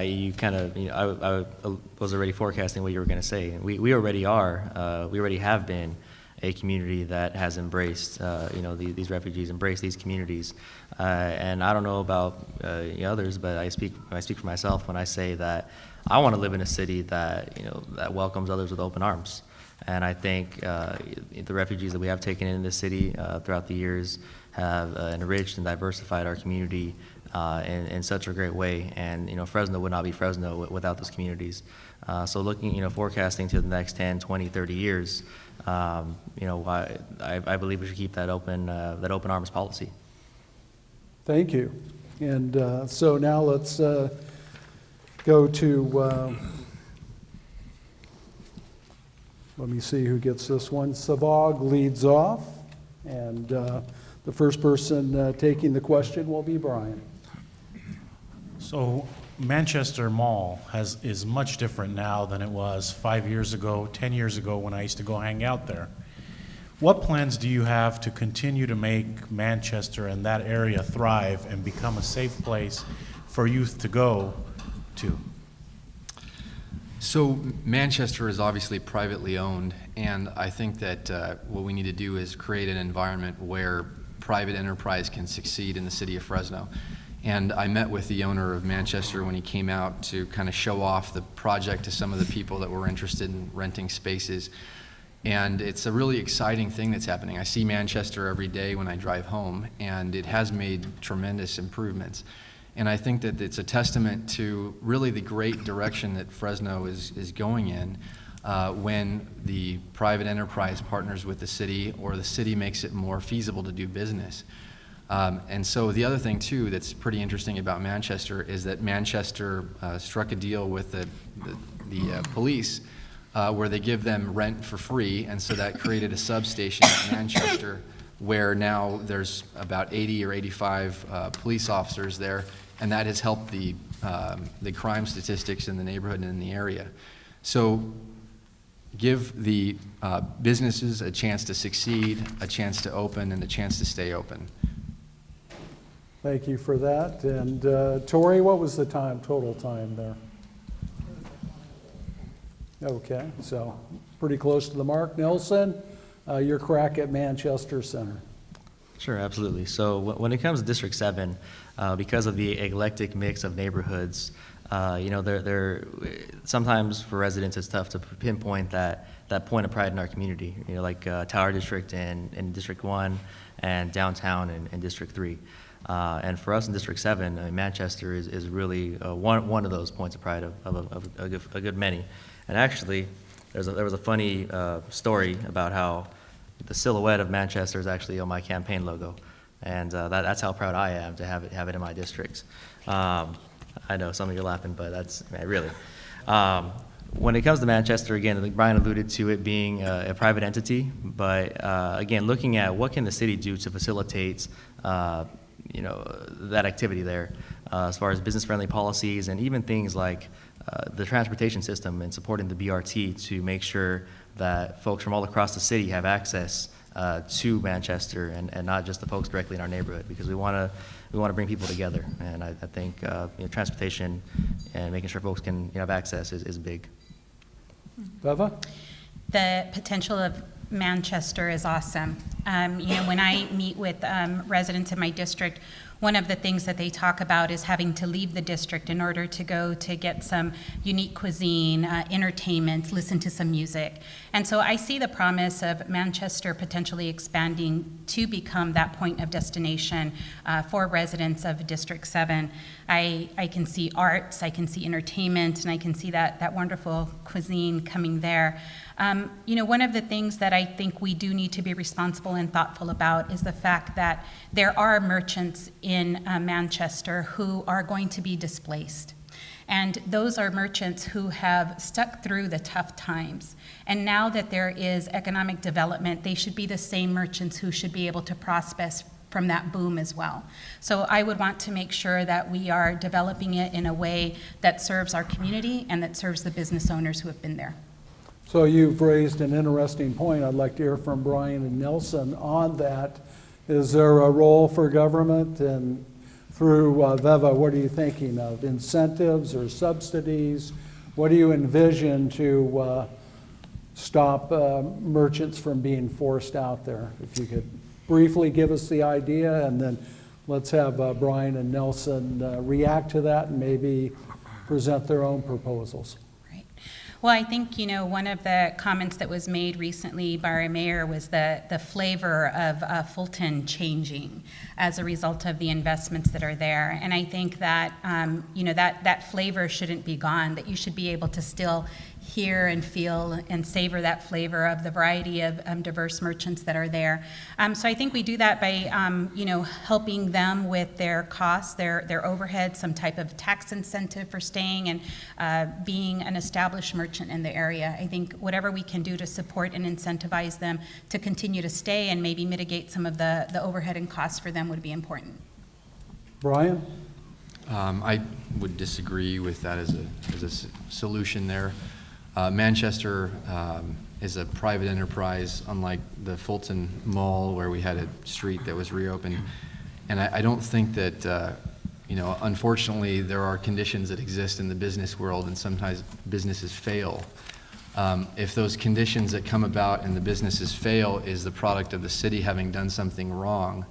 you kind of, you know, I was already forecasting what you were going to say. We already are, we already have been a community that has embraced, you know, these refugees, embraced these communities. And I don't know about others, but I speak for myself when I say that I want to live in a city that, you know, that welcomes others with open arms. And I think the refugees that we have taken in this city throughout the years have enriched and diversified our community in such a great way. And, you know, Fresno would not be Fresno without those communities. So looking, you know, forecasting to the next 10, 20, 30 years, you know, I believe we should keep that open arms policy. Thank you. And so now let's go to, let me see who gets this one. Savog leads off, and the first person taking the question will be Brian. So Manchester Mall is much different now than it was 5 years ago, 10 years ago when I used to go hang out there. What plans do you have to continue to make Manchester and that area thrive and become a safe place for youth to go to? So Manchester is obviously privately owned, and I think that what we need to do is create an environment where private enterprise can succeed in the city of Fresno. And I met with the owner of Manchester when he came out to kind of show off the project to some of the people that were interested in renting spaces. And it's a really exciting thing that's happening. I see Manchester every day when I drive home, and it has made tremendous improvements. And I think that it's a testament to really the great direction that Fresno is going in when the private enterprise partners with the city, or the city makes it more feasible to do business. And so the other thing too that's pretty interesting about Manchester is that Manchester struck a deal with the police where they give them rent for free, and so that created a substation in Manchester where now there's about 80 or 85 police officers there, and that has helped the crime statistics in the neighborhood and in the area. So give the businesses a chance to succeed, a chance to open, and a chance to stay open. Thank you for that. And Tori, what was the total time there? Okay, so pretty close to the mark. Nelson, your crack at Manchester Center. Sure, absolutely. So when it comes to District 7, because of the eclectic mix of neighborhoods, they're sometimes for residents it's tough to pinpoint that point of pride in our community. Like Tower District in District 1 and downtown in District 3. And for us in District 7, Manchester is really one of those points of pride of a good many. And actually, there was a funny story about how the silhouette of Manchester is actually on my campaign logo, and that's how proud I am to have it in my districts. I know some of you are laughing, but that's really. When it comes to Manchester, again, I think Brian alluded to it being a private entity, but again, looking at what can the city do to facilitate that activity there, as far as business-friendly policies and even things like the transportation system and supporting the BRT to make sure that folks from all across the city have access to Manchester and not just the folks directly in our neighborhood, because we want to bring people together, and I think transportation and making sure folks can have access is big. Beva? The potential of Manchester is awesome. When I meet with residents in my district, one of the things that they talk about is having to leave the district in order to go to get some unique cuisine, entertainment, listen to some music. And so I see the promise of Manchester potentially expanding to become that point of destination for residents of District 7. I can see arts, I can see entertainment, and I can see that wonderful cuisine coming there. One of the things that I think we do need to be responsible and thoughtful about is the fact that there are merchants in Manchester who are going to be displaced. And those are merchants who have stuck through the tough times. And now that there is economic development, they should be the same merchants who should be able to prosper from that boom as well. So I would want to make sure that we are developing it in a way that serves our community and that serves the business owners who have been there. So you've raised an interesting point. I'd like to hear from Brian and Nelson on that. Is there a role for government? And through Veva, what are you thinking of? Incentives or subsidies? What do you envision to stop merchants from being forced out there? If you could briefly give us the idea, and then let's have Brian and Nelson react to that and maybe present their own proposals. Well, I think, one of the comments that was made recently by our mayor was the flavor of Fulton changing as a result of the investments that are there. And I think that, that flavor shouldn't be gone, that you should be able to still hear and feel and savor that flavor of the variety of diverse merchants that are there. So I think we do that by, helping them with their costs, their overhead, some type of tax incentive for staying and being an established merchant in the area. I think whatever we can do to support and incentivize them to continue to stay and maybe mitigate some of the overhead and costs for them would be important. Brian? I would disagree with that as a solution there. Manchester is a private enterprise, unlike the Fulton Mall, where we had a street that was reopened. And I don't think that, unfortunately, there are conditions that exist in the business world, and sometimes businesses fail. If those conditions that come about and the businesses fail is the product of the city having done something wrong,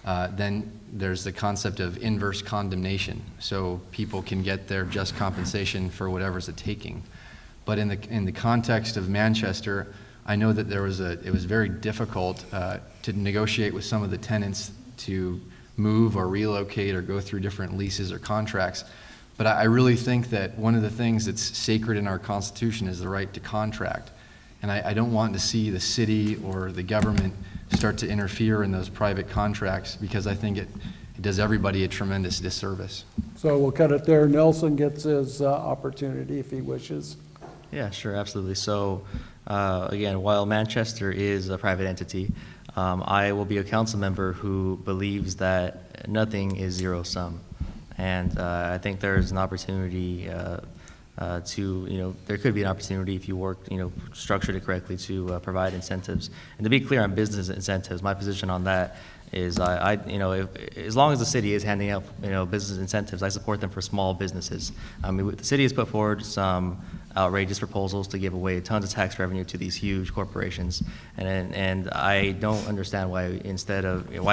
then there's the concept of inverse condemnation. So people can get their just compensation for whatever's at taking. But in the context of Manchester, I know that it was very difficult to negotiate with some of the tenants to move or relocate or go through different leases or contracts. But I really think that one of the things that's sacred in our Constitution is the right to contract. And I don't want to see the city or the government start to interfere in those private contracts, because I think it does everybody a tremendous disservice. So we'll cut it there. Nelson gets his opportunity if he wishes. Yeah, sure, absolutely. So, again, while Manchester is a private entity, I will be a council member who believes that nothing is zero-sum. And I think there's an opportunity there could be an opportunity if you work, structured it correctly to provide incentives. And to be clear on business incentives, my position on that is you know, as long as the city is handing out, you know, business incentives, I support them for small businesses. I mean, the city has put forward some outrageous proposals to give away tons of tax revenue to these huge corporations, and I don't understand why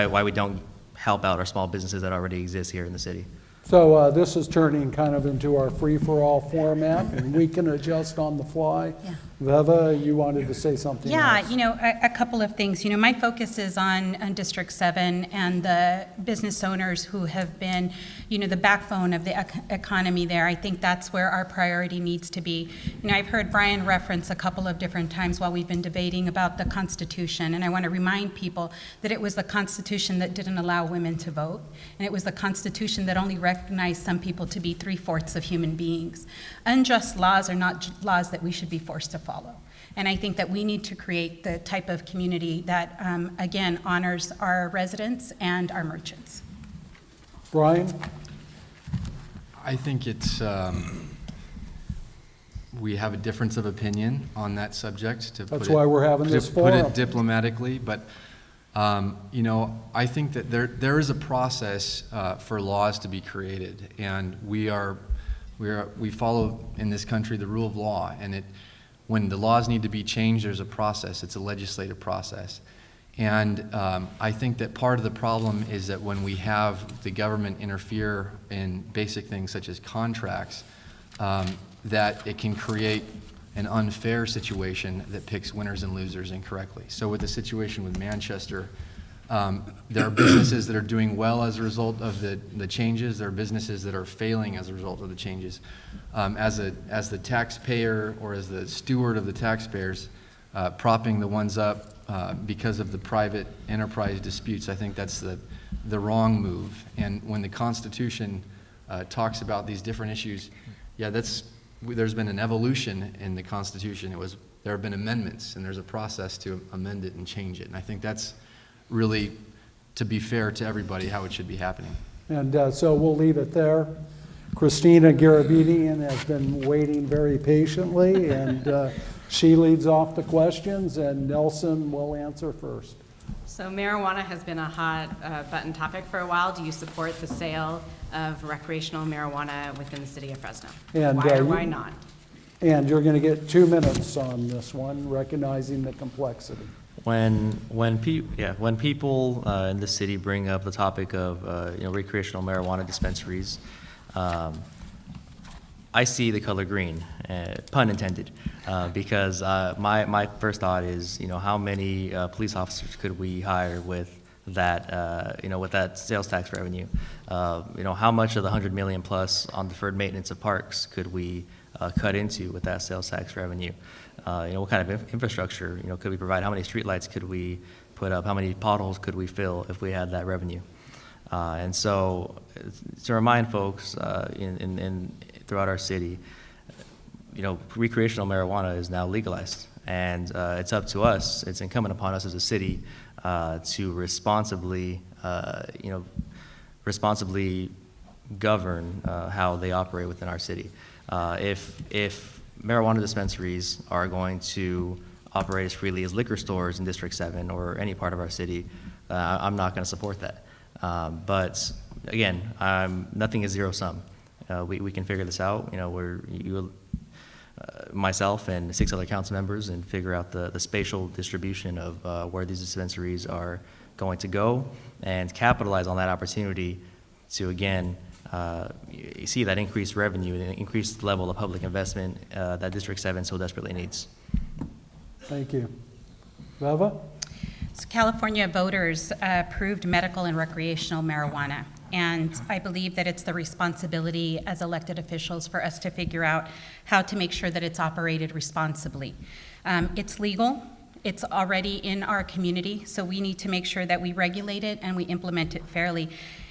why we don't help out our small businesses that already exist here in the city. So this is turning kind of into our free-for-all format, and we can adjust on the fly. Yeah. Veva, you wanted to say something Yeah, else? you know, a couple of things. You know, my focus is on District 7 and the business owners who have been, you know, the backbone of the economy there. I think that's where our priority needs to be. You know, I've heard Brian reference a couple of different times while we've been debating about the Constitution, and I want to remind people that it was the Constitution that didn't allow women to vote, and it was the Constitution that only recognized some people to be 3/4 of human beings. Unjust laws are not laws that we should be forced to follow. And I think that we need to create the type of community that, again, honors our residents and our merchants. Brian? I think it's, we have a difference of opinion on that subject, to That's put it- why we're having this to put forum. it diplomatically, but, you know, I think that there is a process for laws to be created, and we follow in this country the rule of law, and when the laws need to be changed, there's a process. It's a legislative process. And I think that part of the problem is that when we have the government interfere in basic things such as contracts, that it can create an unfair situation that picks winners and losers incorrectly. So with the situation with Manchester, there are businesses that are doing well as a result of the changes. There are businesses that are failing as a result of the changes. As the taxpayer or as the steward of the taxpayers, propping the ones up because of the private enterprise disputes, I think that's the wrong move. And when the Constitution talks about these different issues, yeah, there's been an evolution in the Constitution. There have been amendments, and there's a process to amend it and change it. And I think that's really, to be fair to everybody, how it should be happening. And so we'll leave it there. Christina Garabedian has been waiting very patiently, and she leads off the questions, and Nelson will answer first. So marijuana has been a hot button topic for a while. Do you support the sale of recreational marijuana within the city of Fresno? And, Why or you- why not? And you're going to get 2 minutes on this one, recognizing the complexity. When people in the city bring up the topic of you know, recreational marijuana dispensaries, I see the color green, pun intended, because my first thought is, you know, how many police officers could we hire with that you know, with that sales tax revenue? You know, how much of the $100 million plus on deferred maintenance of parks could we cut into with that sales tax revenue? You know, what kind of infrastructure, you know, could we provide? How many streetlights could we put up? How many potholes could we fill if we had that revenue? And so, to remind folks throughout our city, you know, recreational marijuana is now legalized, and it's up to us. It's incumbent upon us as a city to responsibly, you know, responsibly govern how they operate within our city. If marijuana dispensaries are going to operate as freely as liquor stores in District 7 or any part of our city, I'm not going to support that. But again, nothing is zero sum. We can figure this out. You know, myself and 6 other council members, and figure out the spatial distribution of where these dispensaries are going to go, and capitalize on that opportunity to, again, you see that increased revenue and increased level of public investment that District 7 so desperately needs. Thank you. Veva? So California voters approved medical and recreational marijuana, and I believe that it's the responsibility as elected officials for us to figure out how to make sure that it's operated responsibly. It's legal. It's already in our community, so we need to make sure that we regulate it and we implement it fairly.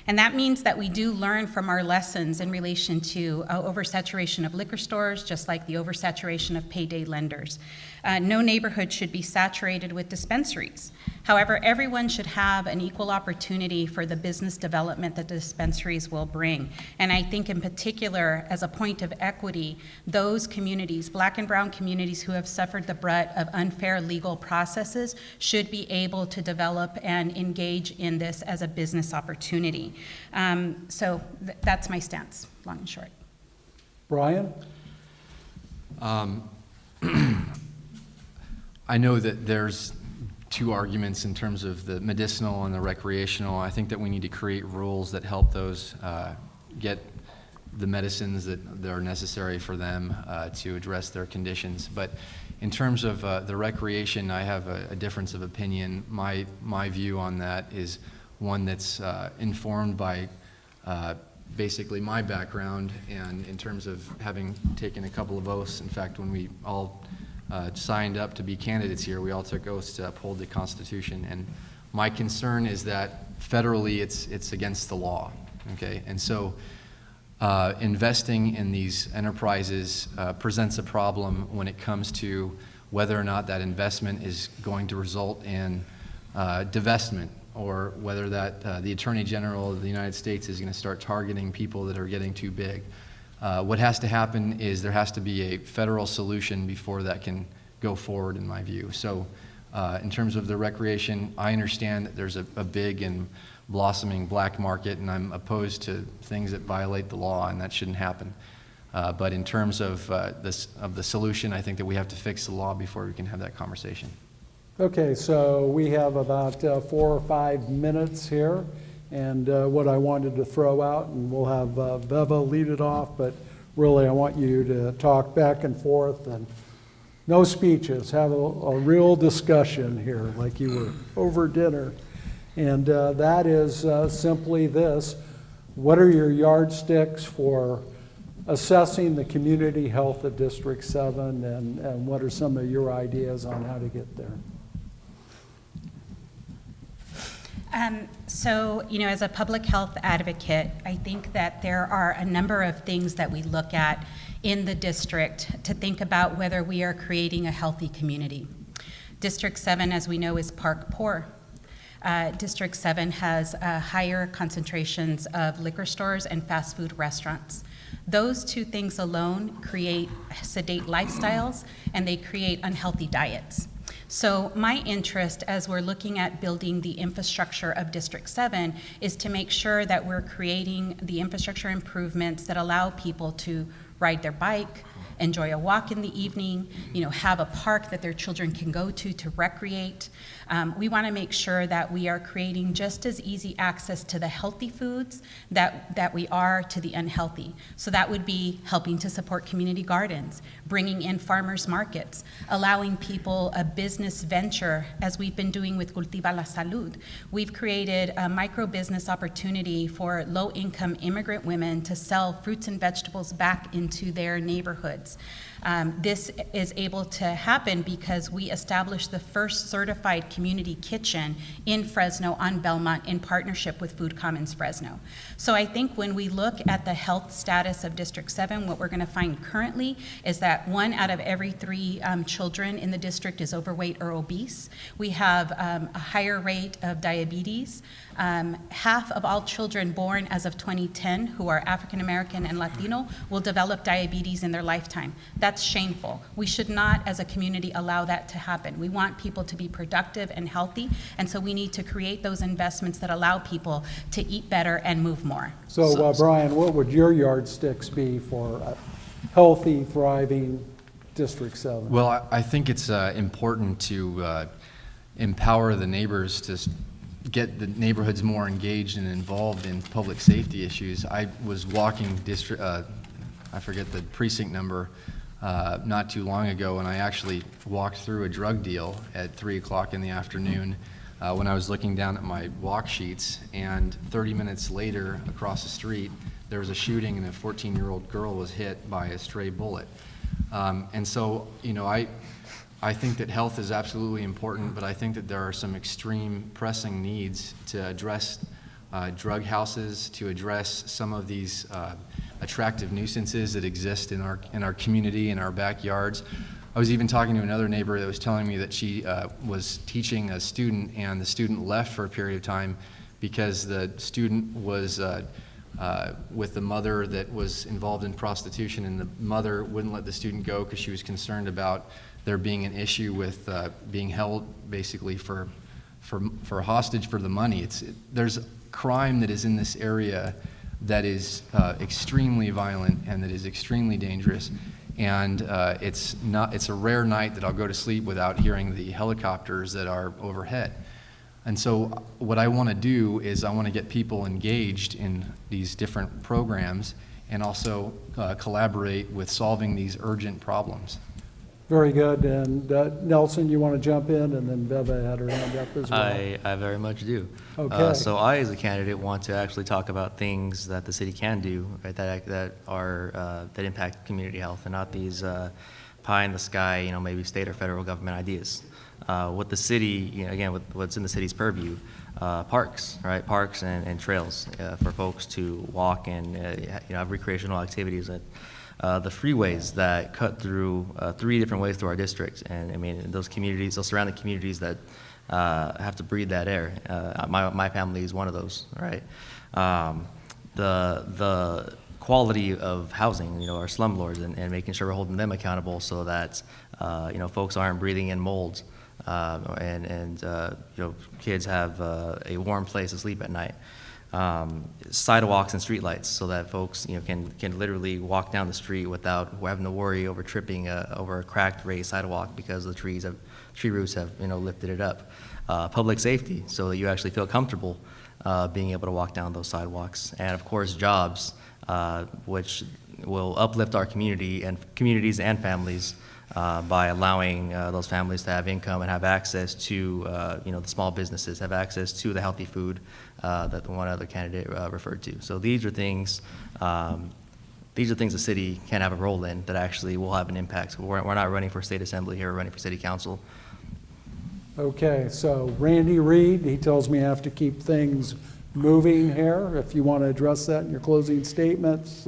And that means that we do learn from our lessons in relation to oversaturation of liquor stores, just like the oversaturation of payday lenders. No neighborhood should be saturated with dispensaries. However, everyone should have an equal opportunity for the business development that dispensaries will bring. And I think in particular, as a point of equity, those communities, Black and brown communities who have suffered the brunt of unfair legal processes should be able to develop and engage in this as a business opportunity. That's my stance, long and short. Brian? I know that there's two arguments in terms of the medicinal and the recreational. I think that we need to create rules that help those get the medicines that are necessary for them to address their conditions. But in terms of the recreation, I have a difference of opinion. My view on that is one that's informed by basically my background, and in terms of having taken a couple of oaths. In fact, when we all signed up to be candidates here, we all took oaths to uphold the Constitution. And my concern is that federally it's against the law, okay? And so investing in these enterprises presents a problem when it comes to whether or not that investment is going to result in divestment, or whether that the Attorney General of the United States is going to start targeting people that are getting too big. What has to happen is there has to be a federal solution before that can go forward, in my view. So in terms of the recreation, I understand that there's a big and blossoming black market, and I'm opposed to things that violate the law, and that shouldn't happen. But in terms of the solution, I think that we have to fix the law before we can have that conversation. Okay, so we have about 4 or 5 minutes here, and what I wanted to throw out, and we'll have Veva lead it off, but really I want you to talk back and forth, and no speeches, have a real discussion here like you were over dinner. And that is simply this: what are your yardsticks for assessing the community health of District 7, and what are some of your ideas on how to get there? As a public health advocate, I think that there are a number of things that we look at in the district to think about whether we are creating a healthy community. District 7, as we know, is park poor. District 7 has higher concentrations of liquor stores and fast food restaurants. Those two things alone create sedate lifestyles, and they create unhealthy diets. So my interest as we're looking at building the infrastructure of District 7 is to make sure that we're creating the infrastructure improvements that allow people to ride their bike, enjoy a walk in the evening, have a park that their children can go to recreate. We want to make sure that we are creating just as easy access to the healthy foods that we are to the unhealthy. So that would be helping to support community gardens, bringing in farmers markets, allowing people a business venture, as we've been doing with Cultiva la Salud. We've created a micro business opportunity for low-income immigrant women to sell fruits and vegetables back into their neighborhoods. This is able to happen because we established the first certified community kitchen in Fresno on Belmont in partnership with Food Commons Fresno. So I think when we look at the health status of District 7, what we're going to find currently is that 1 out of every 3 children in the district is overweight or obese. We have a higher rate of diabetes. Half of all children born as of 2010 who are African American and Latino will develop diabetes in their lifetime. That's shameful. We should not, as a community, allow that to happen. We want people to be productive and healthy, and so we need to create those investments that allow people to eat better and move more. So Brian, what would your yardsticks be for a healthy, thriving District 7? Well, I think it's important to empower the neighbors to get the neighborhoods more engaged and involved in public safety issues. I was walking I forget the precinct number, not too long ago, and I actually walked through a drug deal at 3 o'clock in the afternoon when I was looking down at my walk sheets, and 30 minutes later, across the street, there was a shooting and a 14-year-old girl was hit by a stray bullet. And so, I think that health is absolutely important, but I think that there are some extreme pressing needs to address drug houses, to address some of these attractive nuisances that exist in our community, in our backyards. I was even talking to another neighbor that was telling me that she was teaching a student, and the student left for a period of time because the student was with the mother that was involved in prostitution, and the mother wouldn't let the student go because she was concerned about there being an issue with being held basically for hostage for the money. There's crime that is in this area that is extremely violent and that is extremely dangerous. And it's a rare night that I'll go to sleep without hearing the helicopters that are overhead. And so what I want to do is I want to get people engaged in these different programs and also collaborate with solving these urgent problems. Very good. And Nelson, you want to jump in? And then Beva had her hand up as well. I very much do. Okay. So I, as a candidate, want to actually talk about things that the city can do, right, that impact community health, and not these pie in the sky, maybe state or federal government ideas. What the city, again, what's in the city's purview, parks, right? Parks and trails for folks to walk and have recreational activities. The freeways that cut through 3 different ways through our district, and I mean those communities, those surrounding communities that have to breathe that air. My family is one of those, right? The quality of housing, our slumlords, and making sure we're holding them accountable so that folks aren't breathing in mold, and kids have a warm place to sleep at night. Sidewalks and streetlights so that folks can literally walk down the street without having to worry over tripping over a cracked raised sidewalk because the tree roots have lifted it up. Public safety so that you actually feel comfortable being able to walk down those sidewalks, and of course jobs, which will uplift our communities and families by allowing those families to have income and have access to the small businesses, have access to the healthy food that the one other candidate referred to. So these are things the city can have a role in that actually will have an impact. We're not running for state assembly here, we're running for city council. Okay, so Randy Reed, he tells me I have to keep things moving here. If you want to address that in your closing statements,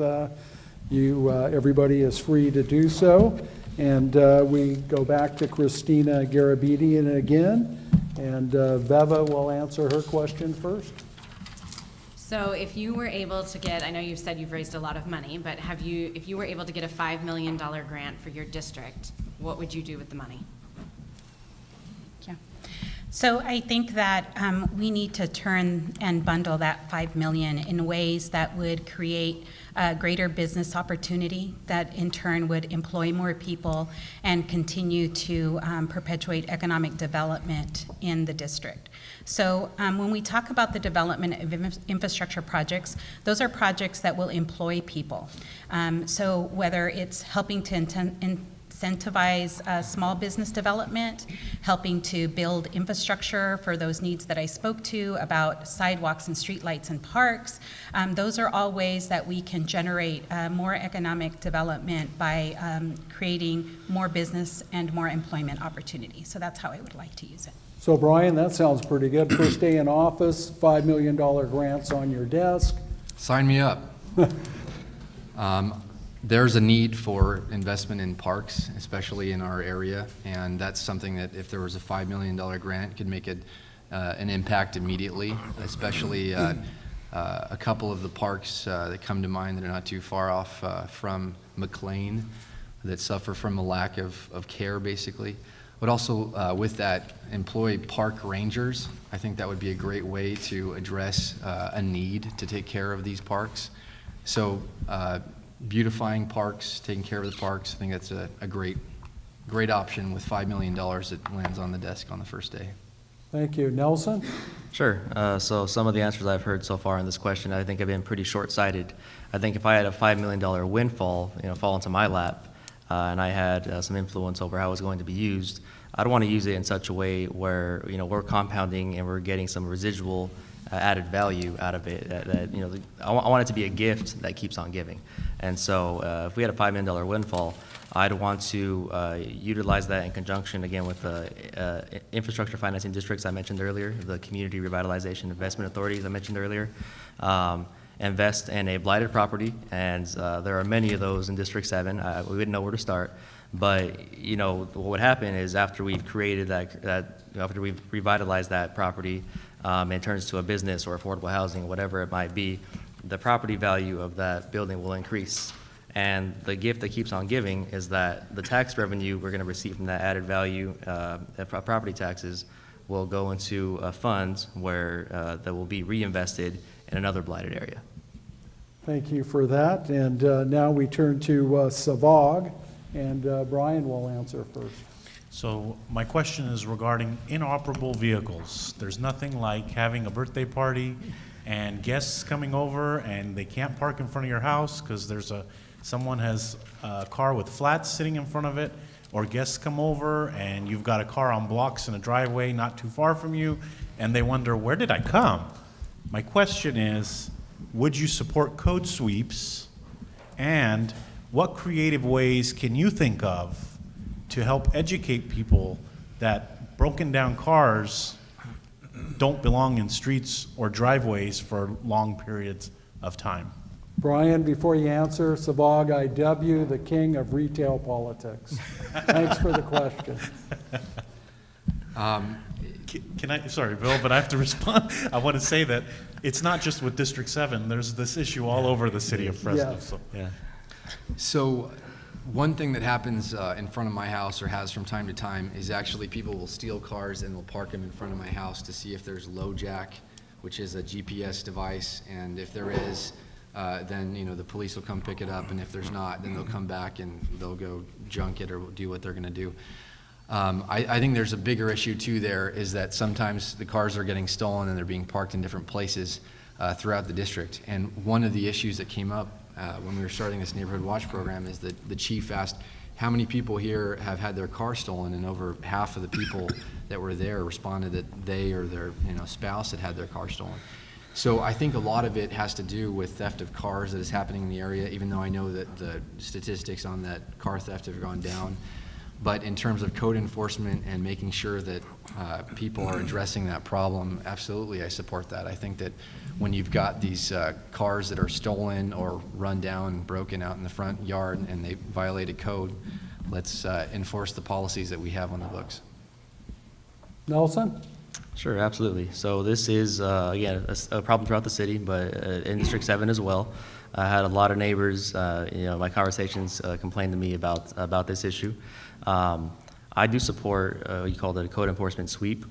everybody is free to do so. And we go back to Christina Garabedian again, and Beva will answer her question first. So if you were able to get, I know you've said you've raised a lot of money, but if you were able to get a $5 million grant for your district, what would you do with the money? Yeah. So I think that we need to turn and bundle that $5 million in ways that would create greater business opportunity, that in turn would employ more people and continue to perpetuate economic development in the district. So when we talk about the development of infrastructure projects, those are projects that will employ people. So whether it's helping to incentivize small business development, helping to build infrastructure for those needs that I spoke to about sidewalks and streetlights and parks. Those are all ways that we can generate more economic development by creating more business and more employment opportunity. So that's how I would like to use it. So Brian, that sounds pretty good. First day in office, $5 million grants on your desk. Sign me up. There's a need for investment in parks, especially in our area, and that's something that if there was a $5 million grant could make an impact immediately, especially a couple of the parks that come to mind that are not too far off from McLean that suffer from a lack of care, basically. But also with that, employ park rangers. I think that would be a great way to address a need to take care of these parks. So beautifying parks, taking care of the parks, I think that's a great option with $5 million that lands on the desk on the first day. Thank you. Nelson? Sure. So some of the answers I've heard so far in this question, I think have been pretty short-sighted. I think if I had a $5 million windfall, fall into my lap, and I had some influence over how it was going to be used, I'd want to use it in such a way where we're compounding and we're getting some residual added value out of it. I want it to be a gift that keeps on giving. And so if we had a $5 million windfall, I'd want to utilize that in conjunction again with the infrastructure financing districts I mentioned earlier, the community revitalization investment authorities I mentioned earlier. Invest in a blighted property, and there are many of those in District 7. We wouldn't know where to start, But, you know, what would happen is after we've created after we've revitalized that property, it turns to a business or affordable housing, whatever it might be, the property value of that building will increase. And the gift that keeps on giving is that the tax revenue we're going to receive from that added value, property taxes, will go into a fund where that will be reinvested in another blighted area. Thank you for that. And now we turn to Savog, and Brian will answer first. So my question is regarding inoperable vehicles. There's nothing like having a birthday party and guests coming over and they can't park in front of your house because someone has a car with flats sitting in front of it, or guests come over and you've got a car on blocks in a driveway not too far from you, and they wonder, where did I come? My question is, would you support code sweeps, and what creative ways can you think of to help educate people that broken down cars don't belong in streets or driveways for long periods of time? Brian, before you answer, Savog IW, the king of retail politics. Thanks for the question. Can I, sorry, Bill, but I have to respond. I want to say that it's not just with District 7. There's this issue all over the city of Fresno. Yes. So. Yeah. So one thing that happens in front of my house, or has from time to time, is actually people will steal cars and they'll park them in front of my house to see if there's LoJack, which is a GPS device, and if there is, then, you know, the police will come pick it up, and if there's not, then they'll come back and they'll go junk it or do what they're going to do. I think there's a bigger issue too there, is that sometimes the cars are getting stolen and they're being parked in different places throughout the district. And one of the issues that came up when we were starting this neighborhood watch program is that the chief asked, how many people here have had their car stolen? And over half of the people that were there responded that they or their spouse had their car stolen. So I think a lot of it has to do with theft of cars that is happening in the area, even though I know that the statistics on that car theft have gone down. But in terms of code enforcement and making sure that people are addressing that problem, absolutely, I support that. I think that when you've got these cars that are stolen or run down, broken out in the front yard, and they violated code, let's enforce the policies that we have on the books. Nelson? Sure, absolutely. So this is, again, a problem throughout the city, but in District 7 as well. I had a lot of neighbors, my conversations complained to me about this issue. I do support, you called it a code enforcement sweep,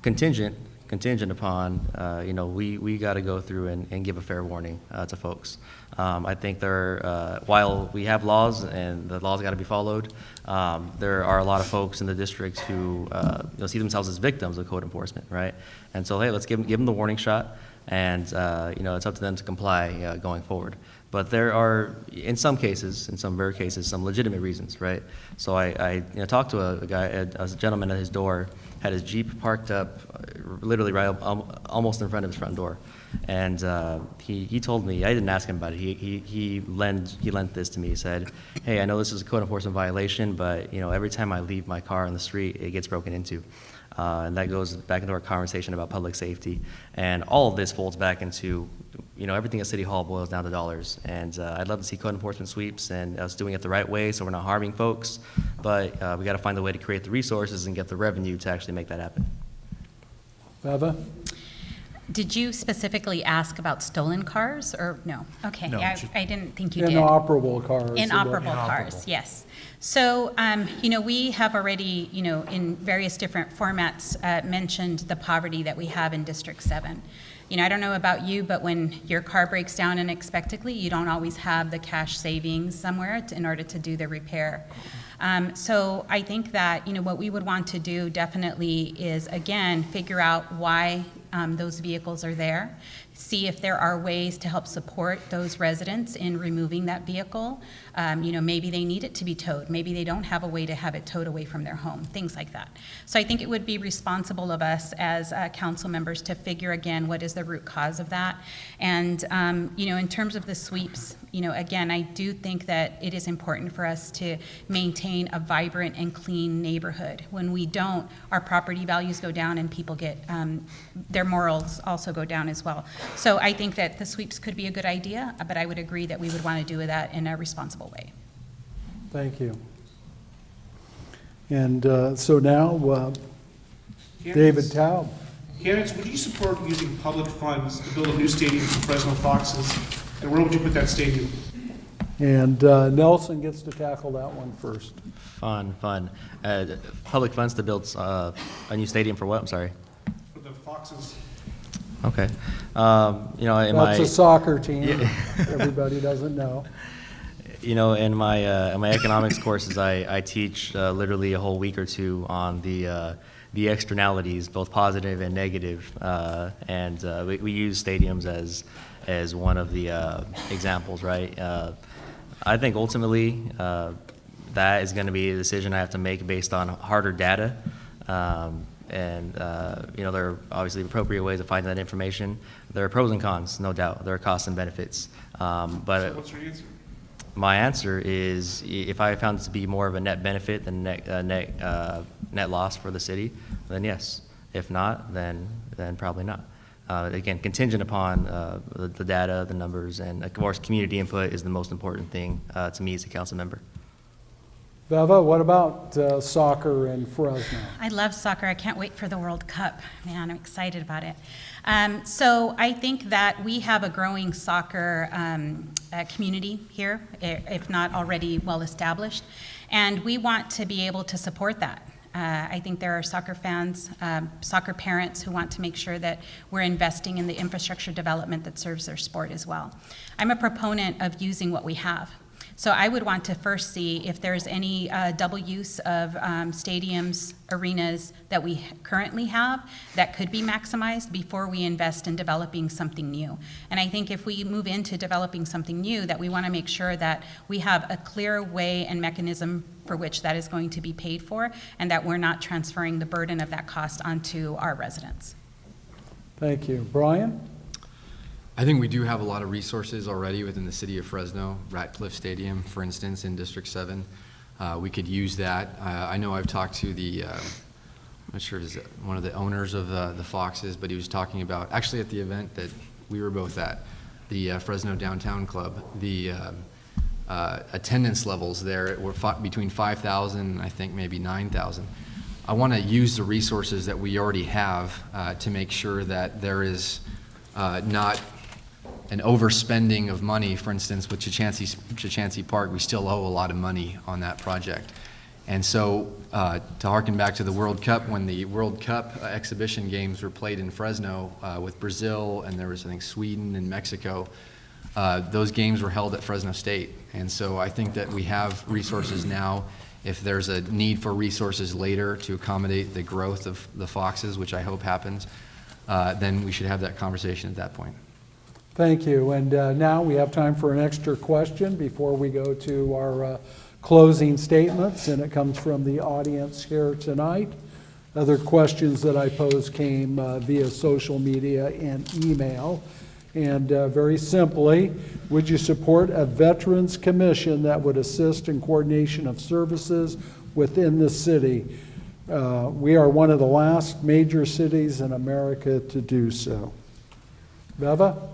contingent upon, we got to go through and give a fair warning to folks. I think while we have laws and the laws got to be followed, there are a lot of folks in the district who see themselves as victims of code enforcement, right? And so, hey, let's give them the warning shot, and it's up to them to comply going forward. But there are, in some rare cases, some legitimate reasons, right? So I talked to a gentleman at his door, had his Jeep parked up literally right almost in front of his front door. And he told me, I didn't ask him about it, he lent this to me. He said, hey, I know this is a code enforcement violation, but every time I leave my car on the street, it gets broken into. And that goes back into our conversation about public safety. And all of this folds back into, everything at City Hall boils down to dollars. And I'd love to see code enforcement sweeps and us doing it the right way so we're not harming folks. But we got to find a way to create the resources and get the revenue to actually make that happen. Beva? Did you specifically ask about stolen cars, or no? Okay, No, I didn't think you did. Inoperable cars. Inoperable cars, yes. So, we have already, in various different formats, mentioned the poverty that we have in District 7. I don't know about you, but when your car breaks down unexpectedly, you don't always have the cash savings somewhere in order to do the repair. So I think that, what we would want to do definitely is, again, figure out why those vehicles are there, see if there are ways to help support those residents in removing that vehicle. Maybe they need it to be towed. Maybe they don't have a way to have it towed away from their home, things like that. So I think it would be responsible of us as council members to figure, again, what is the root cause of that. And, in terms of the sweeps, again, I do think that it is important for us to maintain a vibrant and clean neighborhood. When we don't, our property values go down and people get, their morals also go down as well. So I think that the sweeps could be a good idea, but I would agree that we would want to do that in a responsible way. Thank you. And so now, David Taub. Candidates, would you support using public funds to build a new stadium for Fresno Foxes? And where would you put that stadium? And Nelson gets to tackle that one first. Fun. Public funds to build a new stadium for what? I'm sorry. For the Foxes? Okay. You know, in That's my a soccer team. Everybody doesn't know. you know, in my economics courses, I teach literally a whole week or two on the externalities, both positive and negative, and we use stadiums as one of the examples, right? I think ultimately that is going to be a decision I have to make based on harder data, and you know, there are obviously appropriate ways of finding that information. There are pros and cons, no doubt. There are costs and benefits, but So what's your answer? my answer is, if I found it to be more of a net benefit than net loss for the city, then yes. If not, then probably not. Again, contingent upon the data, the numbers, and of course, community input is the most important thing to me as a council member. Beva, what about soccer in Fresno? I love soccer. I can't wait for the World Cup. Man, I'm excited about it. So I think that we have a growing soccer community here, if not already well established, and we want to be able to support that. I think there are soccer fans, soccer parents who want to make sure that we're investing in the infrastructure development that serves their sport as well. I'm a proponent of using what we have. So I would want to first see if there's any double use of stadiums, arenas that we currently have that could be maximized before we invest in developing something new. And I think if we move into developing something new, that we want to make sure that we have a clear way and mechanism for which that is going to be paid for, and that we're not transferring the burden of that cost onto our residents. Thank you. Brian? I think we do have a lot of resources already within the city of Fresno. Ratcliffe Stadium, for instance, in District 7. We could use that. I know I've talked to the, I'm not sure, is it one of the owners of the Foxes, but he was talking about, actually at the event that we were both at, the Fresno Downtown Club, the attendance levels there were between 5,000 and I think maybe 9,000. I want to use the resources that we already have to make sure that there is not an overspending of money. For instance, with Chachansey Park, we still owe a lot of money on that project. And so to harken back to the World Cup, when the World Cup exhibition games were played in Fresno with Brazil, and there was, I think, Sweden and Mexico, those games were held at Fresno State. And so I think that we have resources now. If there's a need for resources later to accommodate the growth of the Foxes, which I hope happens, then we should have that conversation at that point. Thank you. And now we have time for an extra question before we go to our closing statements, and it comes from the audience here tonight. Other questions that I posed came via social media and email. And very simply, would you support a Veterans Commission that would assist in coordination of services within the city? We are one of the last major cities in America to do so. Beva?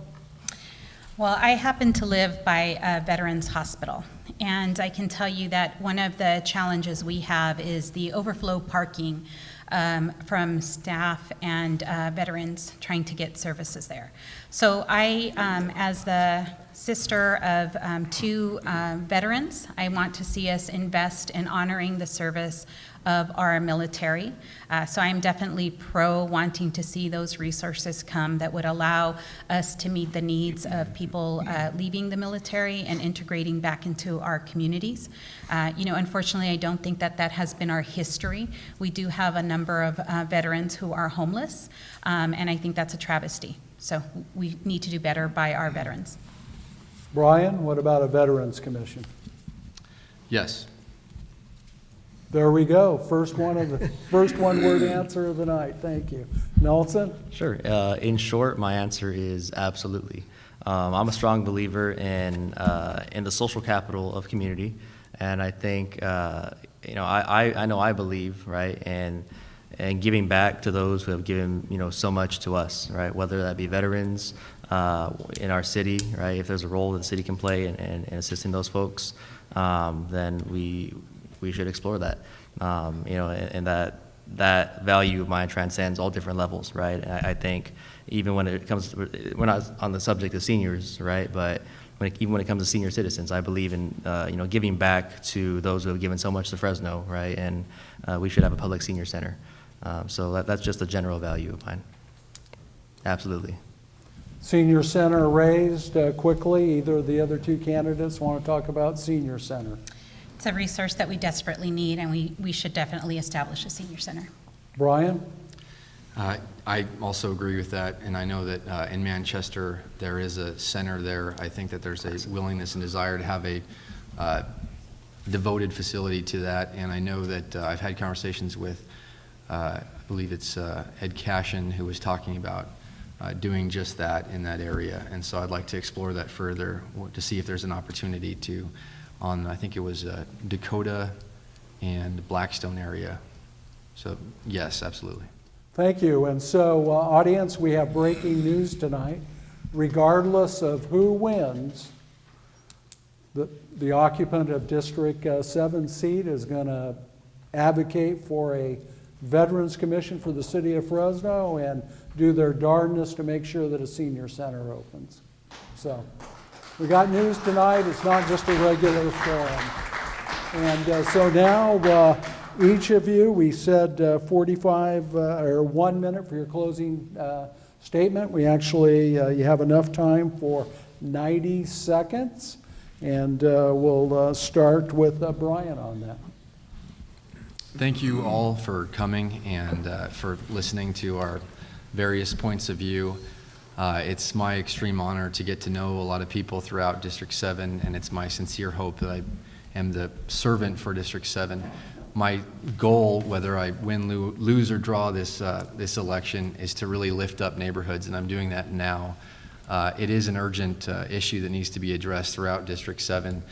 Well, I happen to live by a veterans hospital, and I can tell you that one of the challenges we have is the overflow parking from staff and veterans trying to get services there. So I, as the sister of two veterans, I want to see us invest in honoring the service of our military. So I'm definitely pro wanting to see those resources come that would allow us to meet the needs of people leaving the military and integrating back into our communities. You know, unfortunately, I don't think that that has been our history. We do have a number of veterans who are homeless, and I think that's a travesty. So we need to do better by our veterans. Brian, what about a Veterans Commission? Yes. There we go. First one-word answer of the night. Thank you. Nelson? Sure. In short, my answer is absolutely. I'm a strong believer in the social capital of community, and I think you know, I believe, right, and giving back to those who have given, you know, so much to us, right, whether that be veterans in our city, right, if there's a role that the city can play in assisting those folks, then we should explore that. And that value of mine transcends all different levels, right? And I think even when it comes to, we're not on the subject of seniors, right? But even when it comes to senior citizens, I believe in, giving back to those who have given so much to Fresno, right? And we should have a public senior center. So that's just a general value of mine. Absolutely. Senior Center raised quickly. Either of the other two candidates want to talk about Senior Center? It's a resource that we desperately need, and we should definitely establish a senior center. Brian? I also agree with that, and I know that in Manchester, there is a center there. I think that there's a willingness and desire to have a devoted facility to that, and I know that I've had conversations with, I believe it's Ed Cashin, who was talking about doing just that in that area, and so I'd like to explore that further to see if there's an opportunity to, I think it was Dakota and Blackstone area. So yes, absolutely. Thank you. And so, audience, we have breaking news tonight. Regardless of who wins, the occupant of District 7 seat is going to advocate for a Veterans Commission for the city of Fresno and do their darndest to make sure that a senior center opens. So, we got news tonight. It's not just a regular forum. And so now, each of you, we said 45 or 1 minute for your closing statement. We actually, you have enough time for 90 seconds. And we'll start with Brian on that. Thank you all for coming and for listening to our various points of view. It's my extreme honor to get to know a lot of people throughout District 7, and it's my sincere hope that I am the servant for District 7. My goal, whether I win, lose, or draw this election, is to really lift up neighborhoods, and I'm doing that now. It is an urgent issue that needs to be addressed throughout District 7,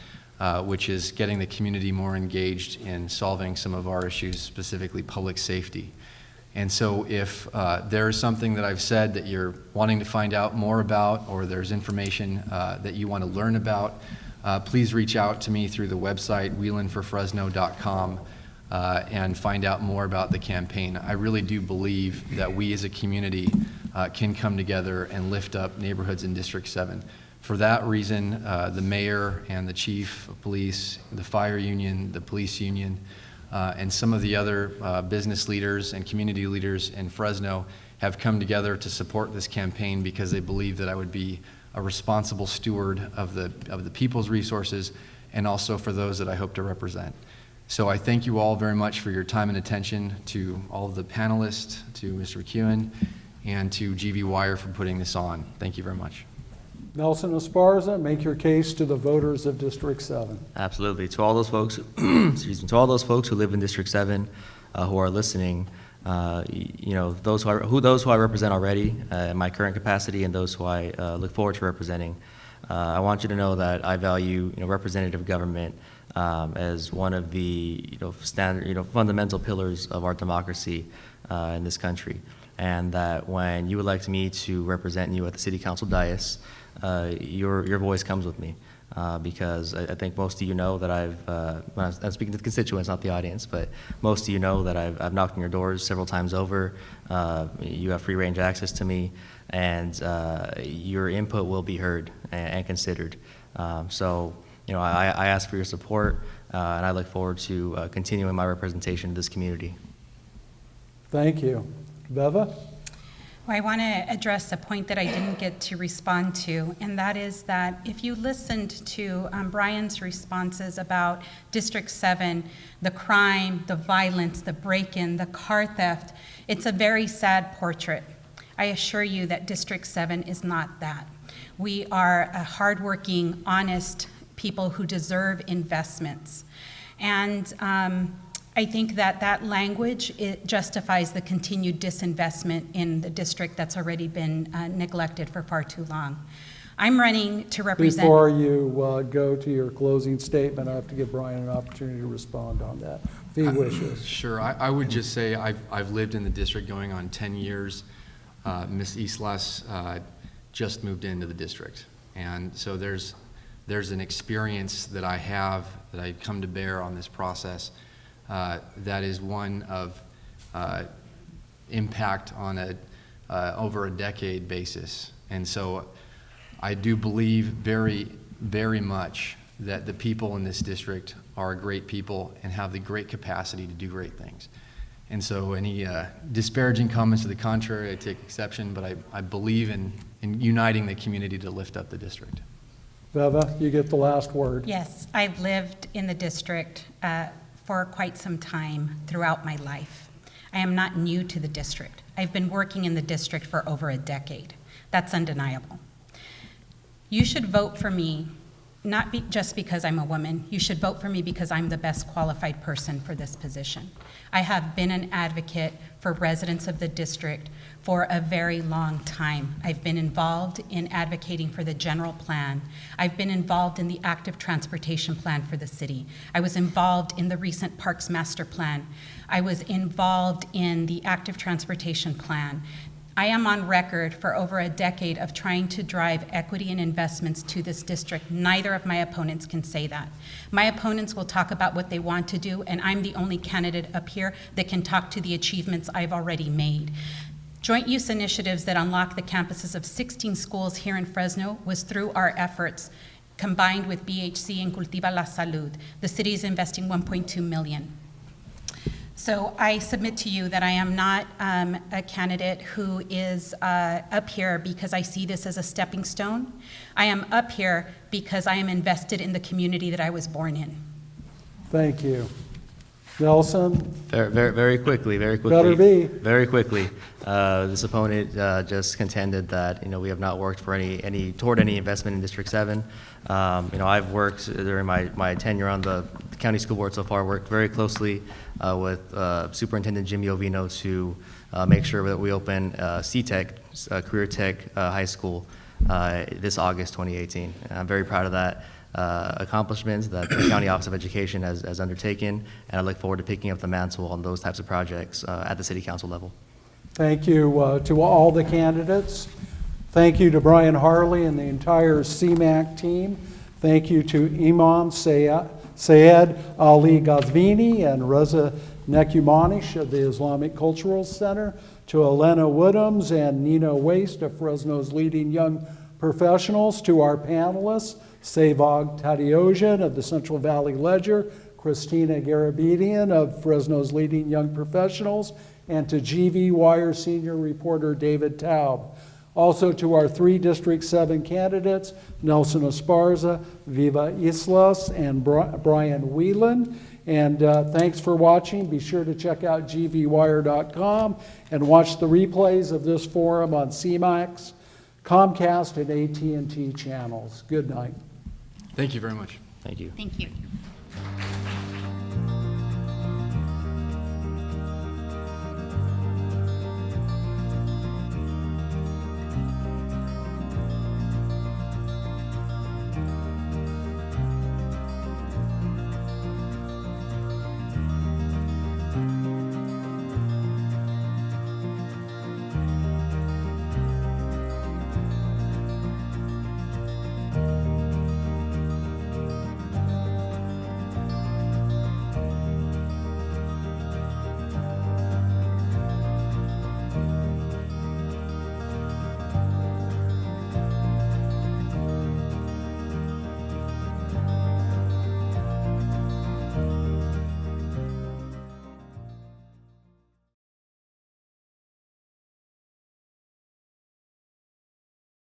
which is getting the community more engaged in solving some of our issues, specifically public safety. And so if there is something that I've said that you're wanting to find out more about, or there's information that you want to learn about, please reach out to me through the website, wheelinforfresno.com, and find out more about the campaign. I really do believe that we as a community can come together and lift up neighborhoods in District 7. For that reason, the mayor and the chief of police, the fire union, the police union, and some of the other business leaders and community leaders in Fresno have come together to support this campaign because they believe that I would be a responsible steward of the people's resources and also for those that I hope to represent. So I thank you all very much for your time and attention, to all of the panelists, to Mr. McEwen, and to GV Wire for putting this on. Thank you very much. Nelson Esparza, make your case to the voters of District 7. Absolutely. To all those folks, excuse me, to all those folks who live in District 7, who are listening, those who I represent already in my current capacity, and those who I look forward to representing. I want you to know that I value, representative government as one of the, fundamental pillars of our democracy in this country, and that when you elect me to represent you at the City Council dais, your voice comes with me. Because I think most of you know that when I'm speaking to the constituents, not the audience, but most of you know that I've knocked on your doors several times over. You have free range access to me, and your input will be heard and considered. So, I ask for your support, and I look forward to continuing my representation of this community. Thank you. Beva? Well, I want to address a point that I didn't get to respond to, and that is that if you listened to Brian's responses about District 7, the crime, the violence, the break-in, the car theft, it's a very sad portrait. I assure you that District 7 is not that. We are a hardworking, honest people who deserve investments. And I think that language, it justifies the continued disinvestment in the district that's already been neglected for far too long. I'm running to represent... Before you go to your closing statement, I have to give Brian an opportunity to respond on that, if he wishes. Sure. I would just say I've lived in the district going on 10 years. Ms. Islas just moved into the district. And so there's an experience that I have that I come to bear on this process that is one of impact on a over a decade basis. And so I do believe very, very much that the people in this district are great people and have the great capacity to do great things. And so any disparaging comments to the contrary, I take exception, but I believe in uniting the community to lift up the district. Veva, you get the last word. Yes, I've lived in the district for quite some time throughout my life. I am not new to the district. I've been working in the district for over a decade. That's undeniable. You should vote for me, not just because I'm a woman. You should vote for me because I'm the best qualified person for this position. I have been an advocate for residents of the district for a very long time. I've been involved in advocating for the general plan. I've been involved in the active transportation plan for the city. I was involved in the recent Parks Master Plan. I was involved in the active transportation plan. I am on record for over a decade of trying to drive equity and investments to this district. Neither of my opponents can say that. My opponents will talk about what they want to do, and I'm the only candidate up here that can talk to the achievements I've already made. Joint use initiatives that unlock the campuses of 16 schools here in Fresno was through our efforts, combined with BHC and Cultiva la Salud. The city is investing $1.2 million. So I submit to you that I am not a candidate who is up here because I see this as a stepping stone. I am up here because I am invested in the community that I was born in. Thank you. Nelson? Very quickly. Better be. Very quickly. This opponent just contended that we have not worked for toward any investment in District 7. I've worked during my tenure on the county school board so far. Worked very closely with Superintendent Jimmy Ovino to make sure that we open CTech, Career Tech High School this August 2018. And I'm very proud of that accomplishments that the County Office of Education has undertaken, and I look forward to picking up the mantle on those types of projects at the City Council level. Thank you to all the candidates. Thank you to Brian Harley and the entire CMAC team. Thank you to Imam Sayed Ali Ghazvini and Reza Nekumanish of the Islamic Cultural Center, to Elena Woodhams and Nina Waste of Fresno's leading young professionals, to our panelists, Sevog Tadiosian of the Central Valley Ledger, Christina Garabedian of Fresno's leading young professionals, and to GV Wire senior reporter David Taub. Also to our 3 District 7 candidates, Nelson Esparza, Viva Islas, and Brian Whelan. And thanks for watching. Be sure to check out gvwire.com and watch the replays of this forum on CMAX, Comcast, and AT&T channels. Good night. Thank you very much. Thank you. Thank you.